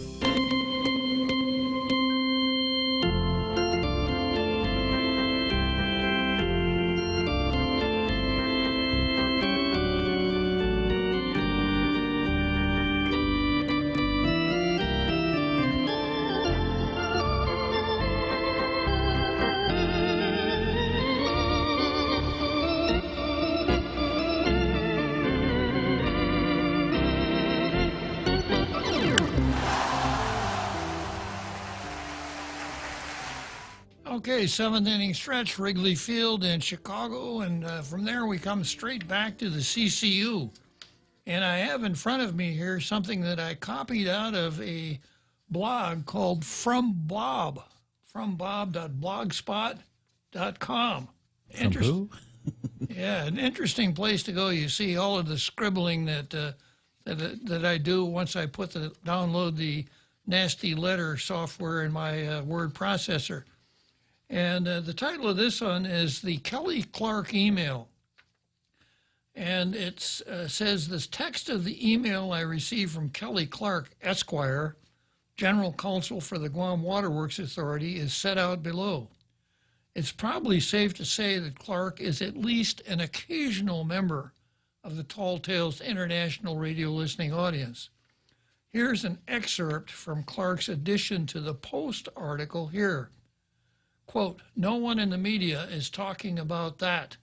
Okay, seventh inning stretch, Wrigley Field in Chicago, and from there we come straight back to the CCU. And I have in front of me here something that I copied out of a blog called From Bob, frombob.blogspot.com. Yeah, an interesting place to go. You see all of the scribbling that I do once I download the nasty letter software in my word processor. And the title of this one is the Kelly Clark email. And it says, this text of the email I received from Kelly Clark, Esquire, General Counsel for the Guam Waterworks Authority, is set out below. It's probably safe to say that Clark is at least an occasional member of the Tall Tales International radio listening audience. Here's an excerpt from Clark's addition to the Post article here. Quote, no one in the media is talking about that.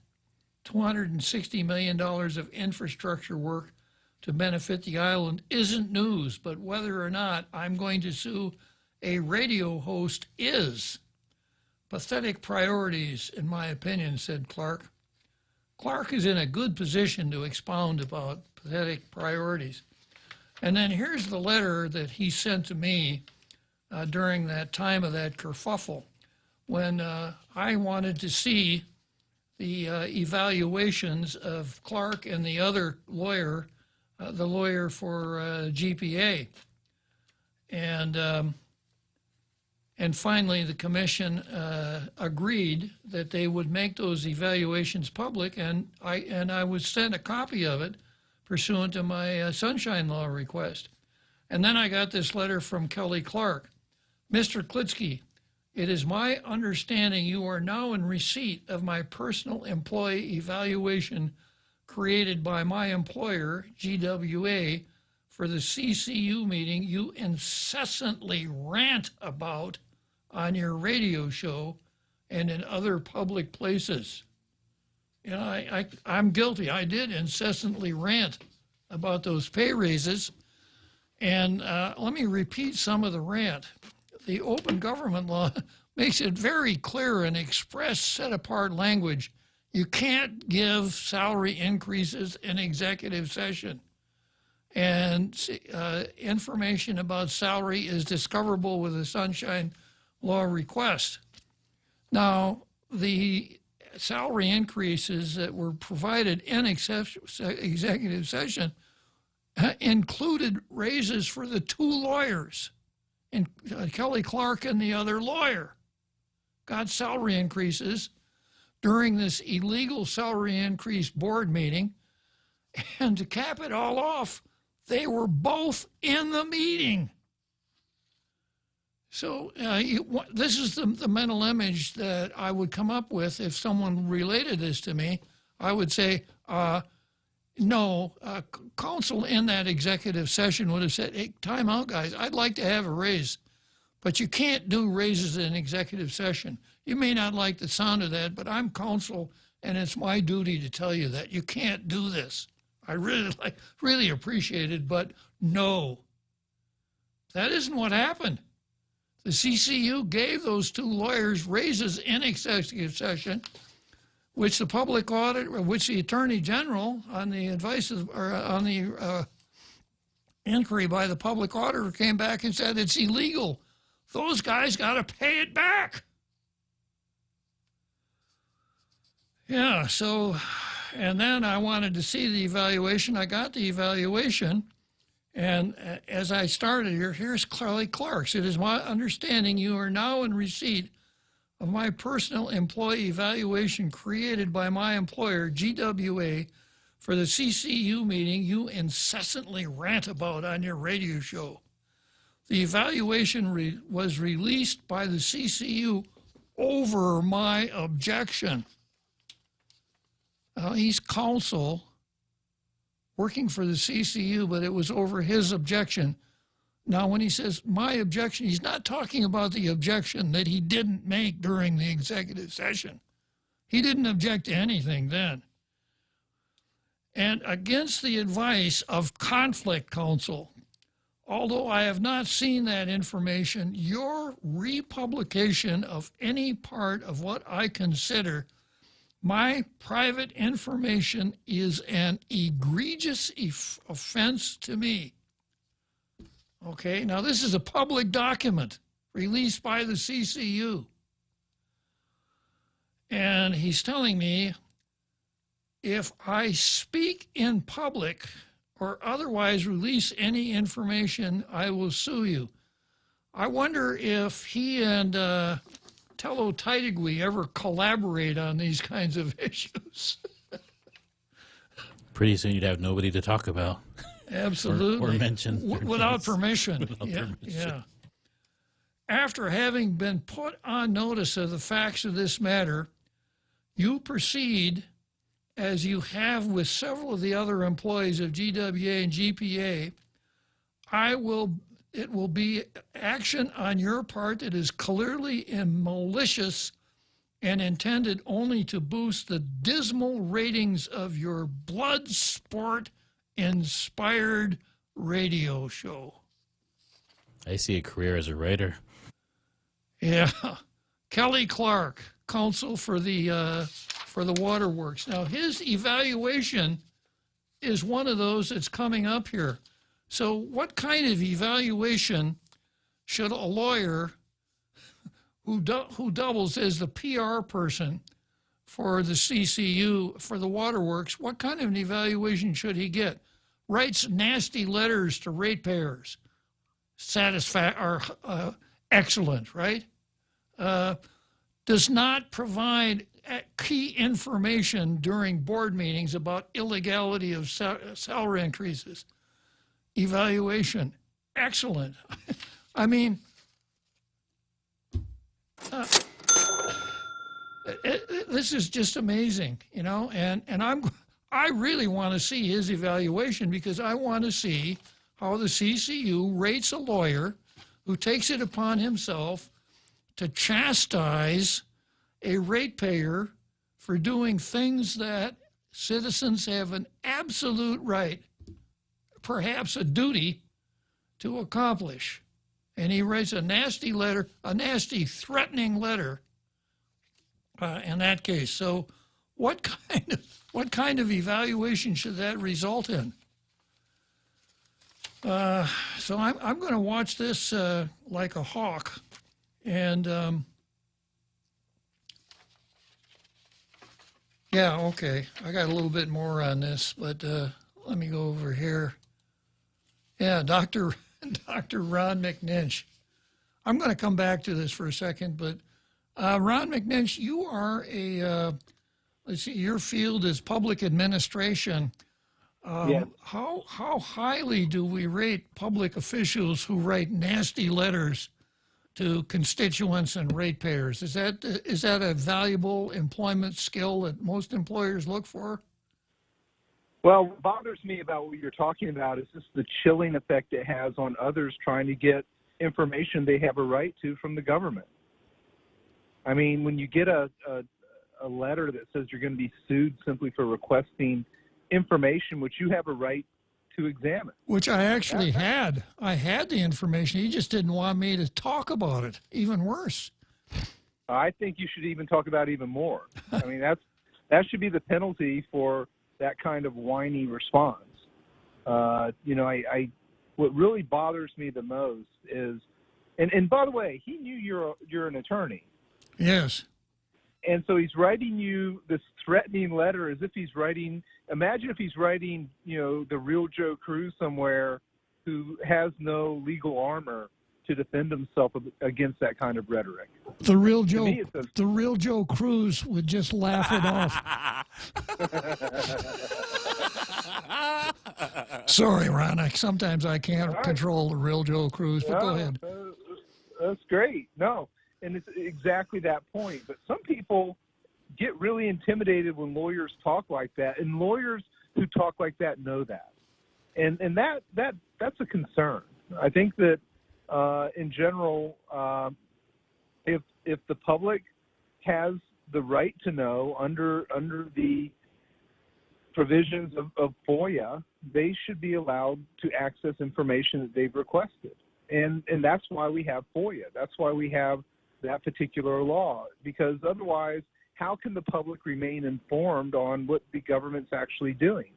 $260 million of infrastructure work to benefit the island isn't news, but whether or not I'm going to sue a radio host is. Pathetic priorities, in my opinion, said Clark. Clark is in a good position to expound about pathetic priorities. And then here's the letter that he sent to me during that time of that kerfuffle, when I wanted to see the evaluations of Clark and the other lawyer, the lawyer for GPA. And finally, the commission agreed that they would make those evaluations public, and I was sent a copy of it pursuant to my Sunshine Law request. And then I got this letter from Kelly Clark. Mr. Klitzkie, it is my understanding you are now in receipt of my personal employee evaluation created by my employer, GWA, for the CCU meeting you incessantly rant about on your radio show, and in other public places. You know, I'm guilty. I did incessantly rant about those pay raises. And let me repeat some of the rant. The open government law makes it very clear in express, set-apart language. You can't give salary increases in executive session. And information about salary is discoverable with a Sunshine Law request. Now, the salary increases that were provided in executive session included raises for the two lawyers, and Kelly Clark and the other lawyer got salary increases during this illegal salary increase board meeting. And to cap it all off, they were both in the meeting. So this is the mental image that I would come up with if someone related this to me. I would say, no, counsel in that executive session would have said, hey, time out, guys. I'd like to have a raise, but you can't do raises in executive session. You may not like the sound of that, but I'm counsel, and it's my duty to tell you that you can't do this. I really appreciate it, but no. That isn't what happened. The CCU gave those two lawyers raises in executive session, which the public audit, which the Attorney General, on the advice of, or on the inquiry by the public auditor, came back and said it's illegal. Those guys got to pay it back. Yeah, so, and then I wanted to see the evaluation. I got the evaluation, and as I started here, here's Kelly Clark's. It is my understanding you are now in receipt of my personal employee evaluation created by my employer, GWA, for the CCU meeting you incessantly rant about on your radio show. The evaluation was released by the CCU over my objection. He's counsel working for the CCU, but it was over his objection. Now, when he says my objection, he's not talking about the objection that he didn't make during the executive session. He didn't object to anything then. And against the advice of conflict counsel, although I have not seen that information, your republication of any part of what I consider my private information is an egregious offense to me. Okay, now this is a public document released by the CCU. And he's telling me if I speak in public or otherwise release any information, I will sue you. I wonder if he and Tello Taitigui ever collaborate on these kinds of issues. Pretty soon you'd have nobody to talk about. Absolutely. Or mention. Without permission. Without permission. Yeah. After having been put on notice of the facts of this matter, you proceed, as you have with several of the other employees of GWA and GPA, it will be action on your part that is clearly malicious and intended only to boost the dismal ratings of your blood sport inspired radio show. I see a career as a writer. Yeah. Kelly Clark, counsel for the waterworks. Now, his evaluation is one of those that's coming up here. So what kind of evaluation should a lawyer who doubles as the PR person for the CCU, for the waterworks, what kind of an evaluation should he get? Writes nasty letters to ratepayers. Excellent, right? Does not provide key information during board meetings about illegality of salary increases. Evaluation, excellent. I mean, this is just amazing, you know, and I really want to see his evaluation because I want to see how the CCU rates a lawyer who takes it upon himself to chastise a ratepayer for doing things that citizens have an absolute right, perhaps a duty, to accomplish. And he writes a nasty letter, a nasty, threatening letter in that case. So what kind of evaluation should that result in? So I'm going to watch this like a hawk. And yeah, okay. I got a little bit more on this, but let me go over here. Yeah, Dr. Ron McNinch. I'm going to come back to this for a second, but Ron McNinch, you are let's see, your field is public administration. Yes. How highly do we rate public officials who write nasty letters to constituents and ratepayers? Is that a valuable employment skill that most employers look for? Well, what bothers me about what you're talking about is just the chilling effect it has on others trying to get information they have a right to from the government. I mean, when you get a letter that says you're going to be sued simply for requesting information which you have a right to examine. Which I actually had. I had the information. He just didn't want me to talk about it. Even worse. I think you should even talk about even more. I mean, that should be the penalty for that kind of whiny response. You know, what really bothers me the most is, and by the way, he knew you're an attorney. Yes. And so he's writing you this threatening letter as if he's writing, imagine if he's writing, you know, the real Joe Cruz somewhere who has no legal armor to defend himself against that kind of rhetoric. The real Joe Cruz would just laugh it off. Sorry, Ron. Sometimes I can't control the real Joe Cruz, but go ahead. That's great. No, and it's exactly that point. But some people get really intimidated when lawyers talk like that, and lawyers who talk like that know that, and that's a concern. I think that in general, if the public has the right to know under the provisions of FOIA, they should be allowed to access information that they've requested. And that's why we have FOIA. That's why we have that particular law, because otherwise, how can the public remain informed on what the government's actually doing,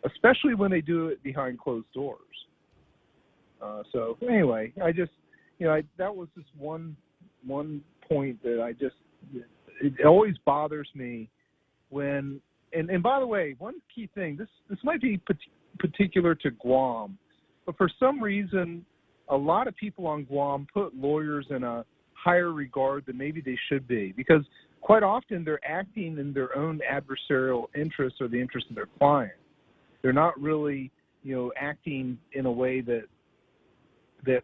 especially when they do it behind closed doors? So anyway, I just, you know, that was just one point that it always bothers me when, and by the way, one key thing, this might be particular to Guam, but for some reason, a lot of people on Guam put lawyers in a higher regard than maybe they should be, because quite often they're acting in their own adversarial interests or the interest of their client. They're not really, you know, acting in a way that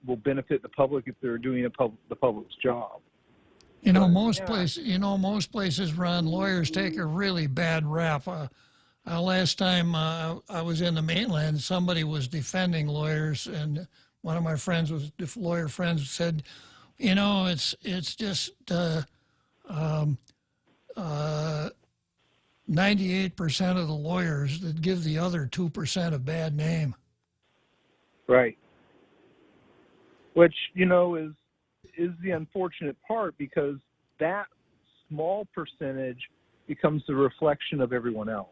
will benefit the public if they're doing the public's job. You know, most places, Ron, lawyers take a really bad rap. Last time I was in the mainland, somebody was defending lawyers, and one of my friends lawyer friends said, you know, it's just 98% of the lawyers that give the other 2% a bad name. Right. Which, you know, is the unfortunate part, because that small percentage becomes the reflection of everyone else.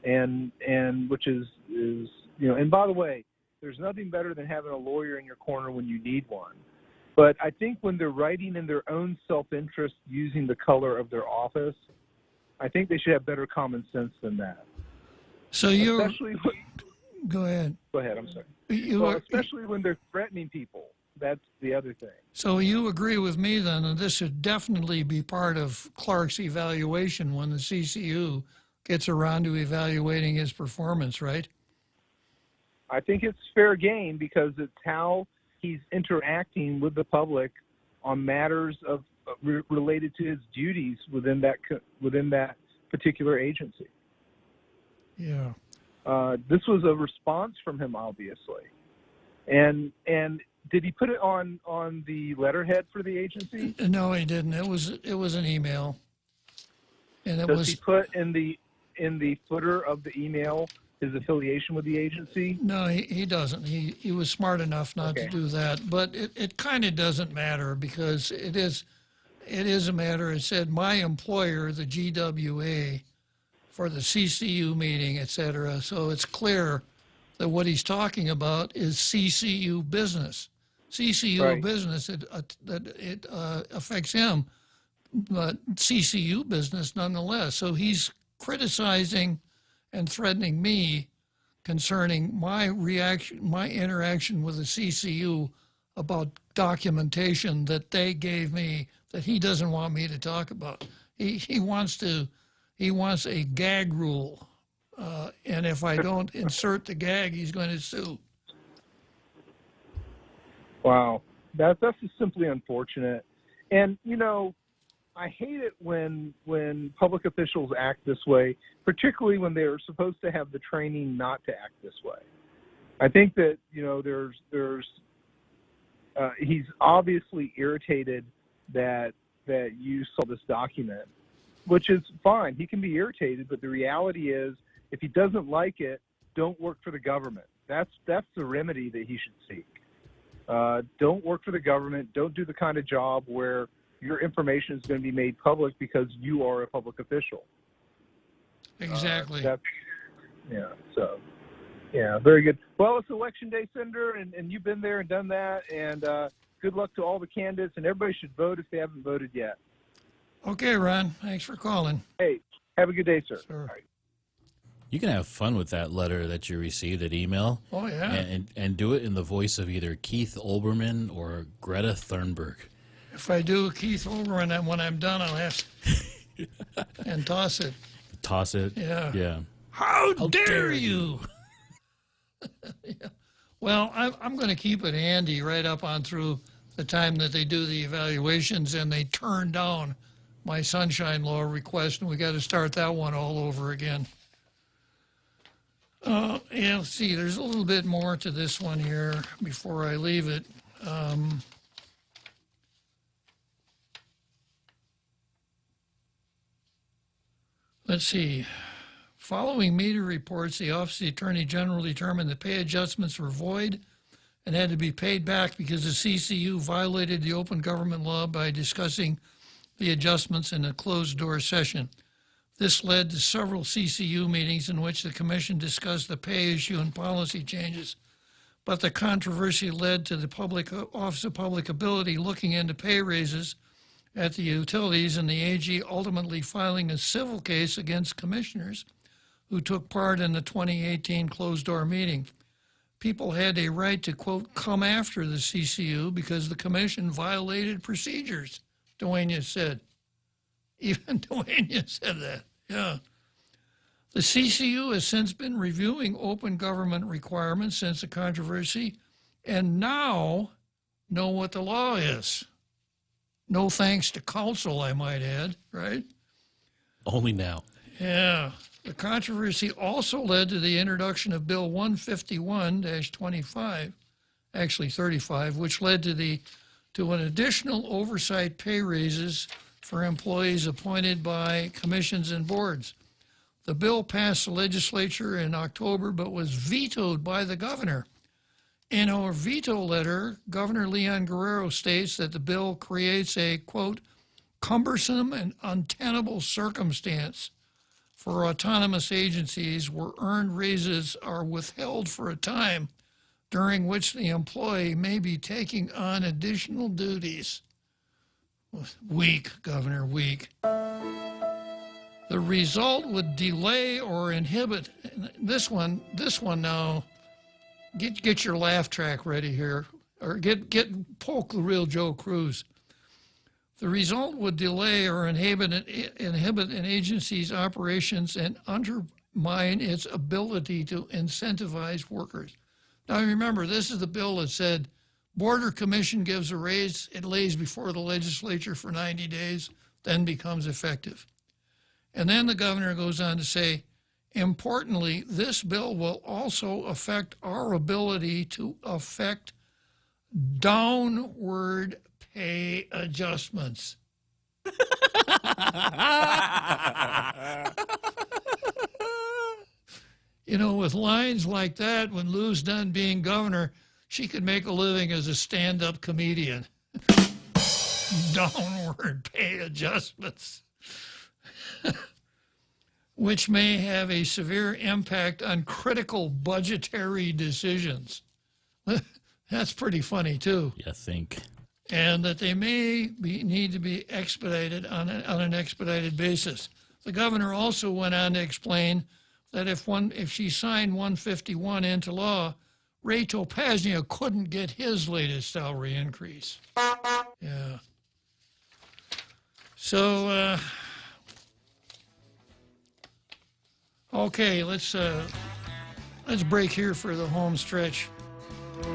And which is, you know, and by the way, there's nothing better than having a lawyer in your corner when you need one. But I think when they're writing in their own self-interest using the color of their office, I think they should have better common sense than that. So go ahead. Go ahead, I'm sorry. Especially when they're threatening people. That's the other thing. So you agree with me then that this should definitely be part of Clark's evaluation when the CCU gets around to evaluating his performance, right? I think it's fair game, because it's how he's interacting with the public on matters related to his duties within that particular agency. Yeah. This was a response from him, obviously, and did he put it on the letterhead for the agency? No, he didn't. It was an email. And it Does he put in the footer of the email his affiliation with the agency? No, he doesn't. He was smart enough not to do that. But it kind of doesn't matter because it is a matter. It said my employer, the GWA, for the CCU meeting, et cetera. So it's clear that what he's talking about is CCU business. CCU business, it affects him, but CCU business nonetheless. So he's criticizing and threatening me concerning my interaction with the CCU about documentation that they gave me that he doesn't want me to talk about. He wants a gag rule, and if I don't insert the gag, he's going to sue. Wow, that's just simply unfortunate. And I hate it when public officials act this way, particularly when they're supposed to have the training not to act this way. I think that he's obviously irritated that you saw this document, which is fine. He can be irritated, but the reality is, if he doesn't like it, don't work for the government. That's the remedy that he should seek. Don't work for the government. Don't do the kind of job where your information is going to be made public because you are a public official. Exactly. Very good. Well, it's Election Day, Senator, and you've been there and done that, and good luck to all the candidates, and everybody should vote if they haven't voted yet. Okay, Ron. Thanks for calling. Hey, have a good day, sir. Sure. Right. You can have fun with that letter that you received, that email. Oh, yeah. And do it in the voice of either Keith Olbermann or Greta Thunberg. If I do Keith Olbermann, and when I'm done, I'll have to and toss it. Toss it? Yeah. Yeah. How dare you? Yeah. Well, I'm going to keep it handy right up on through the time that they do the evaluations and they turn down my sunshine law request, and we got to start that one all over again. Yeah, let's see, there's a little bit more to this one here before I leave it. Let's see. Following media reports, the Office of the Attorney General determined that pay adjustments were void and had to be paid back because the CCU violated the open government law by discussing the adjustments in a closed-door session. This led to several CCU meetings in which the Commission discussed the pay issue and policy changes, but the controversy led to the Office of Public Ability looking into pay raises at the utilities and the AG ultimately filing a civil case against commissioners who took part in the 2018 closed-door meeting. People had a right to, quote, come after the CCU because the Commission violated procedures, Dueñas said. Even Dueñas said that. Yeah. The CCU has since been reviewing open government requirements since the controversy and now know what the law is. No thanks to counsel, I might add, right? Only now. Yeah. The controversy also led to the introduction of Bill 151-25, actually 35, which led to an additional oversight pay raises for employees appointed by commissions and boards. The bill passed the legislature in October, but was vetoed by the governor. In our veto letter, Governor Leon Guerrero states that the bill creates a, quote, cumbersome and untenable circumstance for autonomous agencies where earned raises are withheld for a time during which the employee may be taking on additional duties. Weak, Governor, weak. The result would delay or inhibit, this one now, get your laugh track ready here, or poke the real Joe Cruz. The result would delay or inhibit an agency's operations and undermine its ability to incentivize workers. Now remember, this is the bill that said Border Commission gives a raise, it lays before the legislature for 90 days, then becomes effective. And then the governor goes on to say, importantly, this bill will also affect our ability to affect downward pay adjustments. You know, with lines like that, when Lou's done being governor, she could make a living as a stand-up comedian. Downward pay adjustments, which may have a severe impact on critical budgetary decisions. That's pretty funny, too. You think. And that they may need to be expedited on an expedited basis. The governor also went on to explain that if she signed 151 into law, Ray Topaznia couldn't get his latest salary increase. Yeah. So, okay, let's break here for the home stretch. We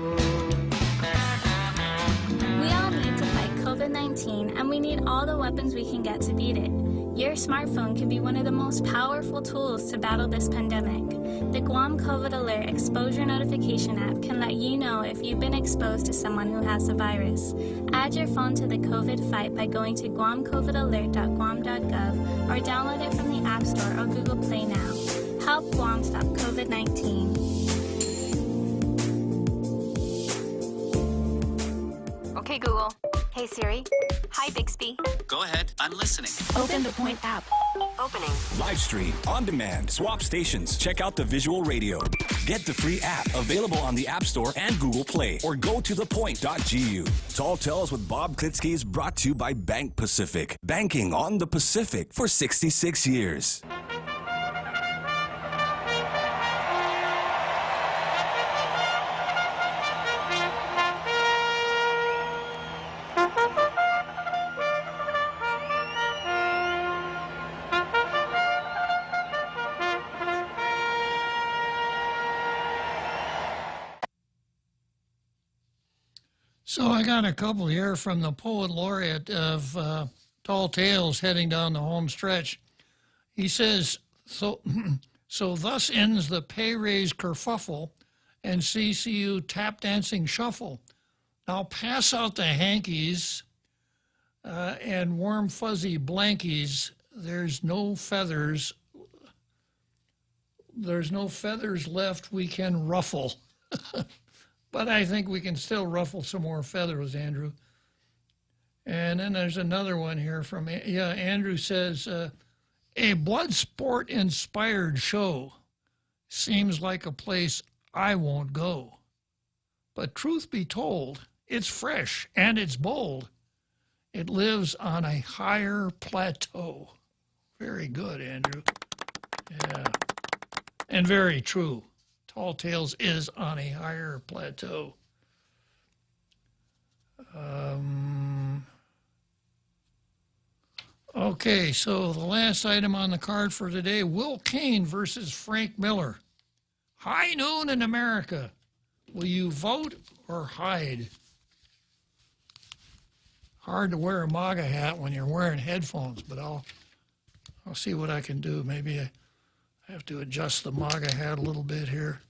all need to fight COVID-19, and we need all the weapons we can get to beat it. Your smartphone can be one of the most powerful tools to battle this pandemic. The Guam COVID Alert Exposure Notification app can let you know if you've been exposed to someone who has the virus. Add your phone to the COVID fight by going to guamcovidalert.guam.gov or download it from the App Store or Google Play now. Help Guam stop COVID-19. Okay, Google. Hey, Siri. Hi, Bixby. Go ahead. I'm listening. Open the Point app. Opening. Live stream, on demand, swap stations, check out the visual radio. Get the free app available on the App Store and Google Play or go to thepoint.gu. Tall Tales with Bob Klitzkie is brought to you by Bank Pacific. Banking on the Pacific for 66 years. So I got a couple here from the poet laureate of Tall Tales heading down the home stretch. He says, so thus ends the pay raise kerfuffle and CCU tap dancing shuffle. Now pass out the hankies and warm fuzzy blankies. There's no feathers left we can ruffle. But I think we can still ruffle some more feathers, Andrew. And then there's another one here from, Andrew says, a blood sport inspired show seems like a place I won't go. But truth be told, it's fresh and it's bold. It lives on a higher plateau. Very good, Andrew. Yeah. And very true. Tall Tales is on a higher plateau. Okay, so the last item on the card for today, Will Cain versus Frank Miller. High noon in America. Will you vote or hide? Hard to wear a MAGA hat when you're wearing headphones, but I'll see what I can do. Maybe I have to adjust the MAGA hat a little bit here.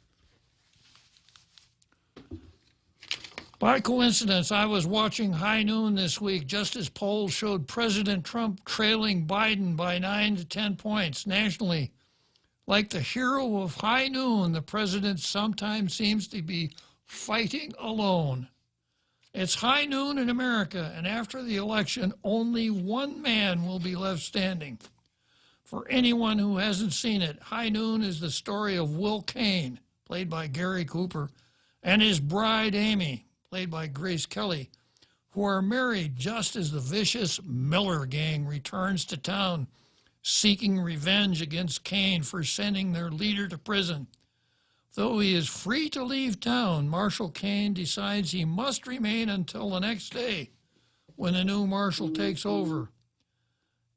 By coincidence, I was watching High Noon this week just as polls showed President Trump trailing Biden by 9 to 10 points nationally. Like the hero of High Noon, the president sometimes seems to be fighting alone. It's High Noon in America, and after the election, only one man will be left standing. For anyone who hasn't seen it, High Noon is the story of Will Cain, played by Gary Cooper, and his bride, Amy, played by Grace Kelly, who are married just as the vicious Miller gang returns to town, seeking revenge against Cain for sending their leader to prison. Though he is free to leave town, Marshal Cain decides he must remain until the next day, when the new marshal takes over.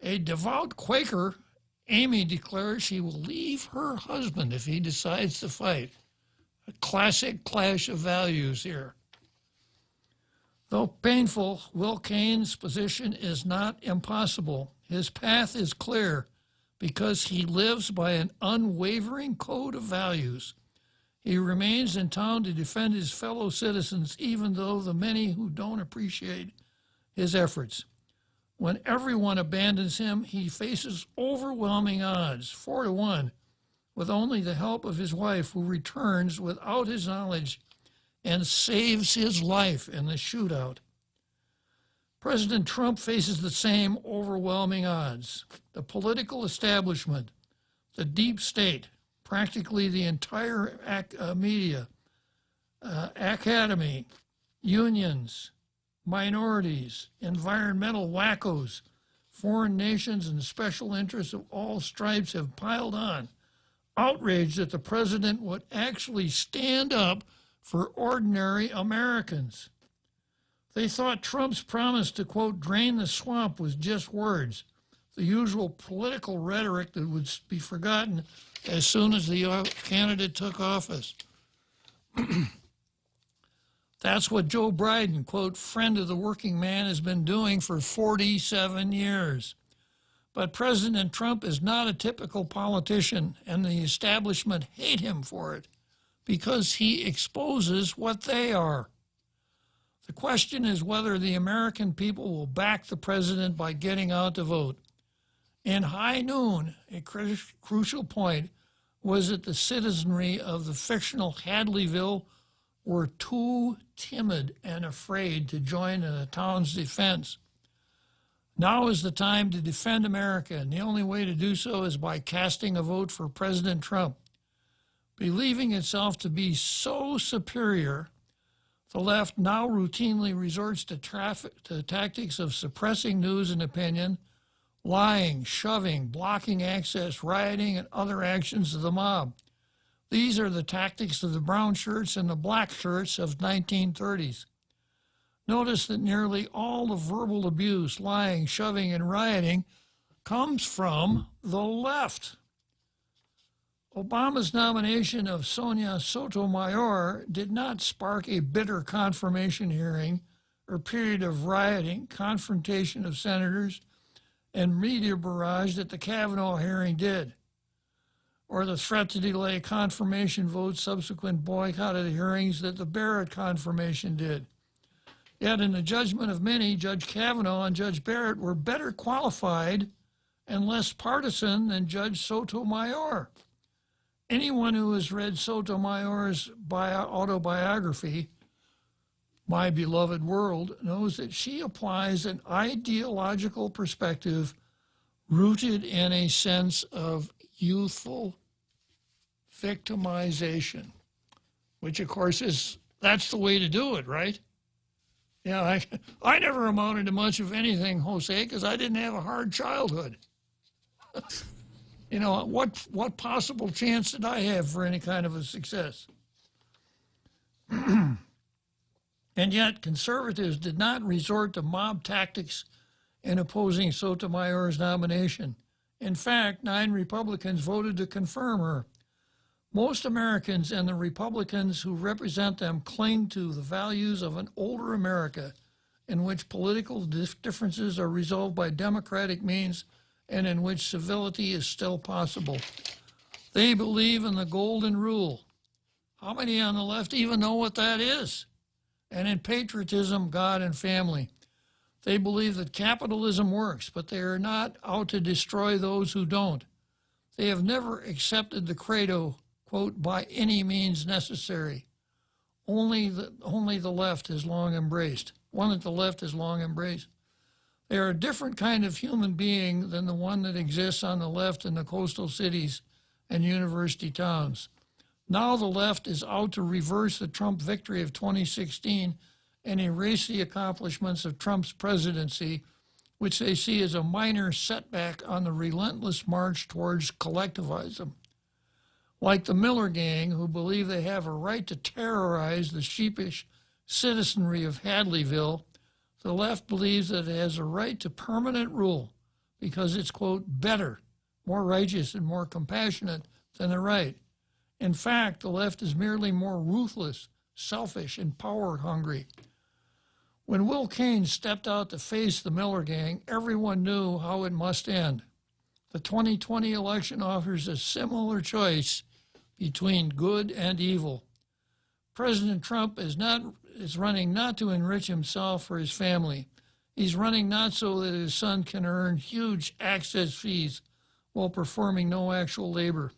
A devout Quaker, Amy declares she will leave her husband if he decides to fight. A classic clash of values here. Though painful, Will Cain's position is not impossible. His path is clear because he lives by an unwavering code of values. He remains in town to defend his fellow citizens, even though the many who don't appreciate his efforts. When everyone abandons him, he faces overwhelming odds, 4-1, with only the help of his wife, who returns without his knowledge and saves his life in the shootout. President Trump faces the same overwhelming odds. The political establishment, the deep state, practically the entire media, academy, unions, minorities, environmental wackos, foreign nations, and special interests of all stripes have piled on, outraged that the president would actually stand up for ordinary Americans. They thought Trump's promise to, quote, drain the swamp was just words, the usual political rhetoric that would be forgotten as soon as the candidate took office. That's what Joe Biden, quote, friend of the working man, has been doing for 47 years. But President Trump is not a typical politician, and the establishment hate him for it because he exposes what they are. The question is whether the American people will back the president by getting out to vote. In high noon, a crucial point was that the citizenry of the fictional Hadleyville were too timid and afraid to join in the town's defense. Now is the time to defend America, and the only way to do so is by casting a vote for President Trump. Believing itself to be so superior, the left now routinely resorts to tactics of suppressing news and opinion, lying, shoving, blocking access, rioting, and other actions of the mob. These are the tactics of the brown shirts and the black shirts of 1930s. Notice that nearly all the verbal abuse, lying, shoving, and rioting comes from the left. Obama's nomination of Sonia Sotomayor did not spark a bitter confirmation hearing or period of rioting, confrontation of senators, and media barrage that the Kavanaugh hearing did, or the threat to delay confirmation votes, subsequent boycott of the hearings that the Barrett confirmation did. Yet in the judgment of many, Judge Kavanaugh and Judge Barrett were better qualified and less partisan than Judge Sotomayor. Anyone who has read Sotomayor's autobiography, My Beloved World, knows that she applies an ideological perspective rooted in a sense of youthful victimization, which of course that's the way to do it, right? Yeah, I never amounted to much of anything, Jose, because I didn't have a hard childhood. You know, what possible chance did I have for any kind of a success? And yet conservatives did not resort to mob tactics in opposing Sotomayor's nomination. In fact, 9 Republicans voted to confirm her. Most Americans and the Republicans who represent them cling to the values of an older America in which political differences are resolved by democratic means and in which civility is still possible. They believe in the golden rule. How many on the left even know what that is? And in patriotism, God, and family. They believe that capitalism works, but they are not out to destroy those who don't. They have never accepted the credo, quote, by any means necessary. Only the left has long embraced. One that the left has long embraced. They are a different kind of human being than the one that exists on the left in the coastal cities and university towns. Now the left is out to reverse the Trump victory of 2016 and erase the accomplishments of Trump's presidency, which they see as a minor setback on the relentless march towards collectivism. Like the Miller Gang, who believe they have a right to terrorize the sheepish citizenry of Hadleyville, the left believes that it has a right to permanent rule because it's, quote, better, more righteous, and more compassionate than the right. In fact, the left is merely more ruthless, selfish, and power-hungry. When Will Kane stepped out to face the Miller Gang, everyone knew how it must end. The 2020 election offers a similar choice between good and evil. President Trump is running not to enrich himself or his family. He's running not so that his son can earn huge access fees while performing no actual labor,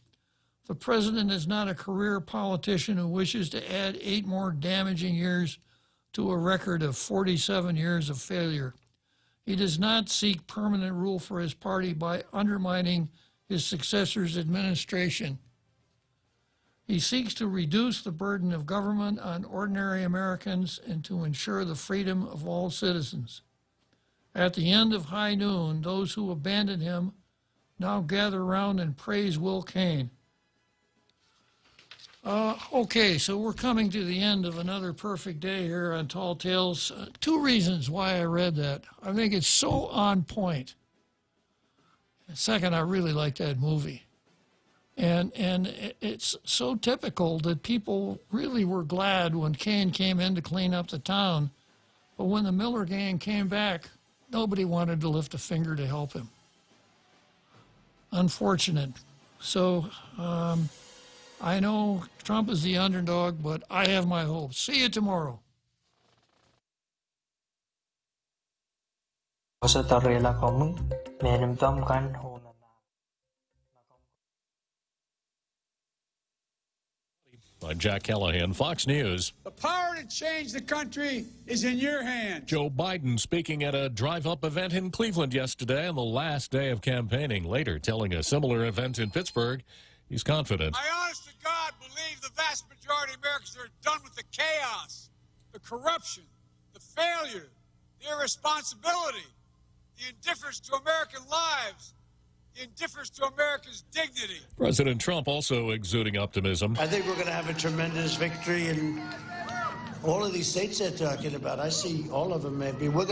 The president is not a career politician who wishes to add 8 more damaging years to a record of 47 years of failure. He does not seek permanent rule for his party by undermining his successor's administration. He seeks to reduce the burden of government on ordinary Americans and to ensure the freedom of all citizens. At the end of high noon, those who abandoned him now gather around and praise Will Cain. Okay, so we're coming to the end of another perfect day here on Tall Tales. 2 reasons why I read that. I think it's so on point. Second, I really like that movie. And it's so typical that people really were glad when Cain came in to clean up the town. But when the Miller gang came back, nobody wanted to lift a finger to help him. Unfortunate. So, I know Trump is the underdog, but I have my hopes. See you tomorrow. I'm Jack Callahan, Fox News. The power to change the country is in your hands. Joe Biden speaking at a drive-up event in Cleveland yesterday on the last day of campaigning. Later, telling a similar event in Pittsburgh, he's confident. I honest to God believe the vast majority of Americans are done with the chaos, the corruption, the failure, the irresponsibility, the indifference to American lives, the indifference to America's dignity. President Trump also exuding optimism. I think we're going to have a tremendous victory in all of these states they're talking about. I see all of them maybe. We're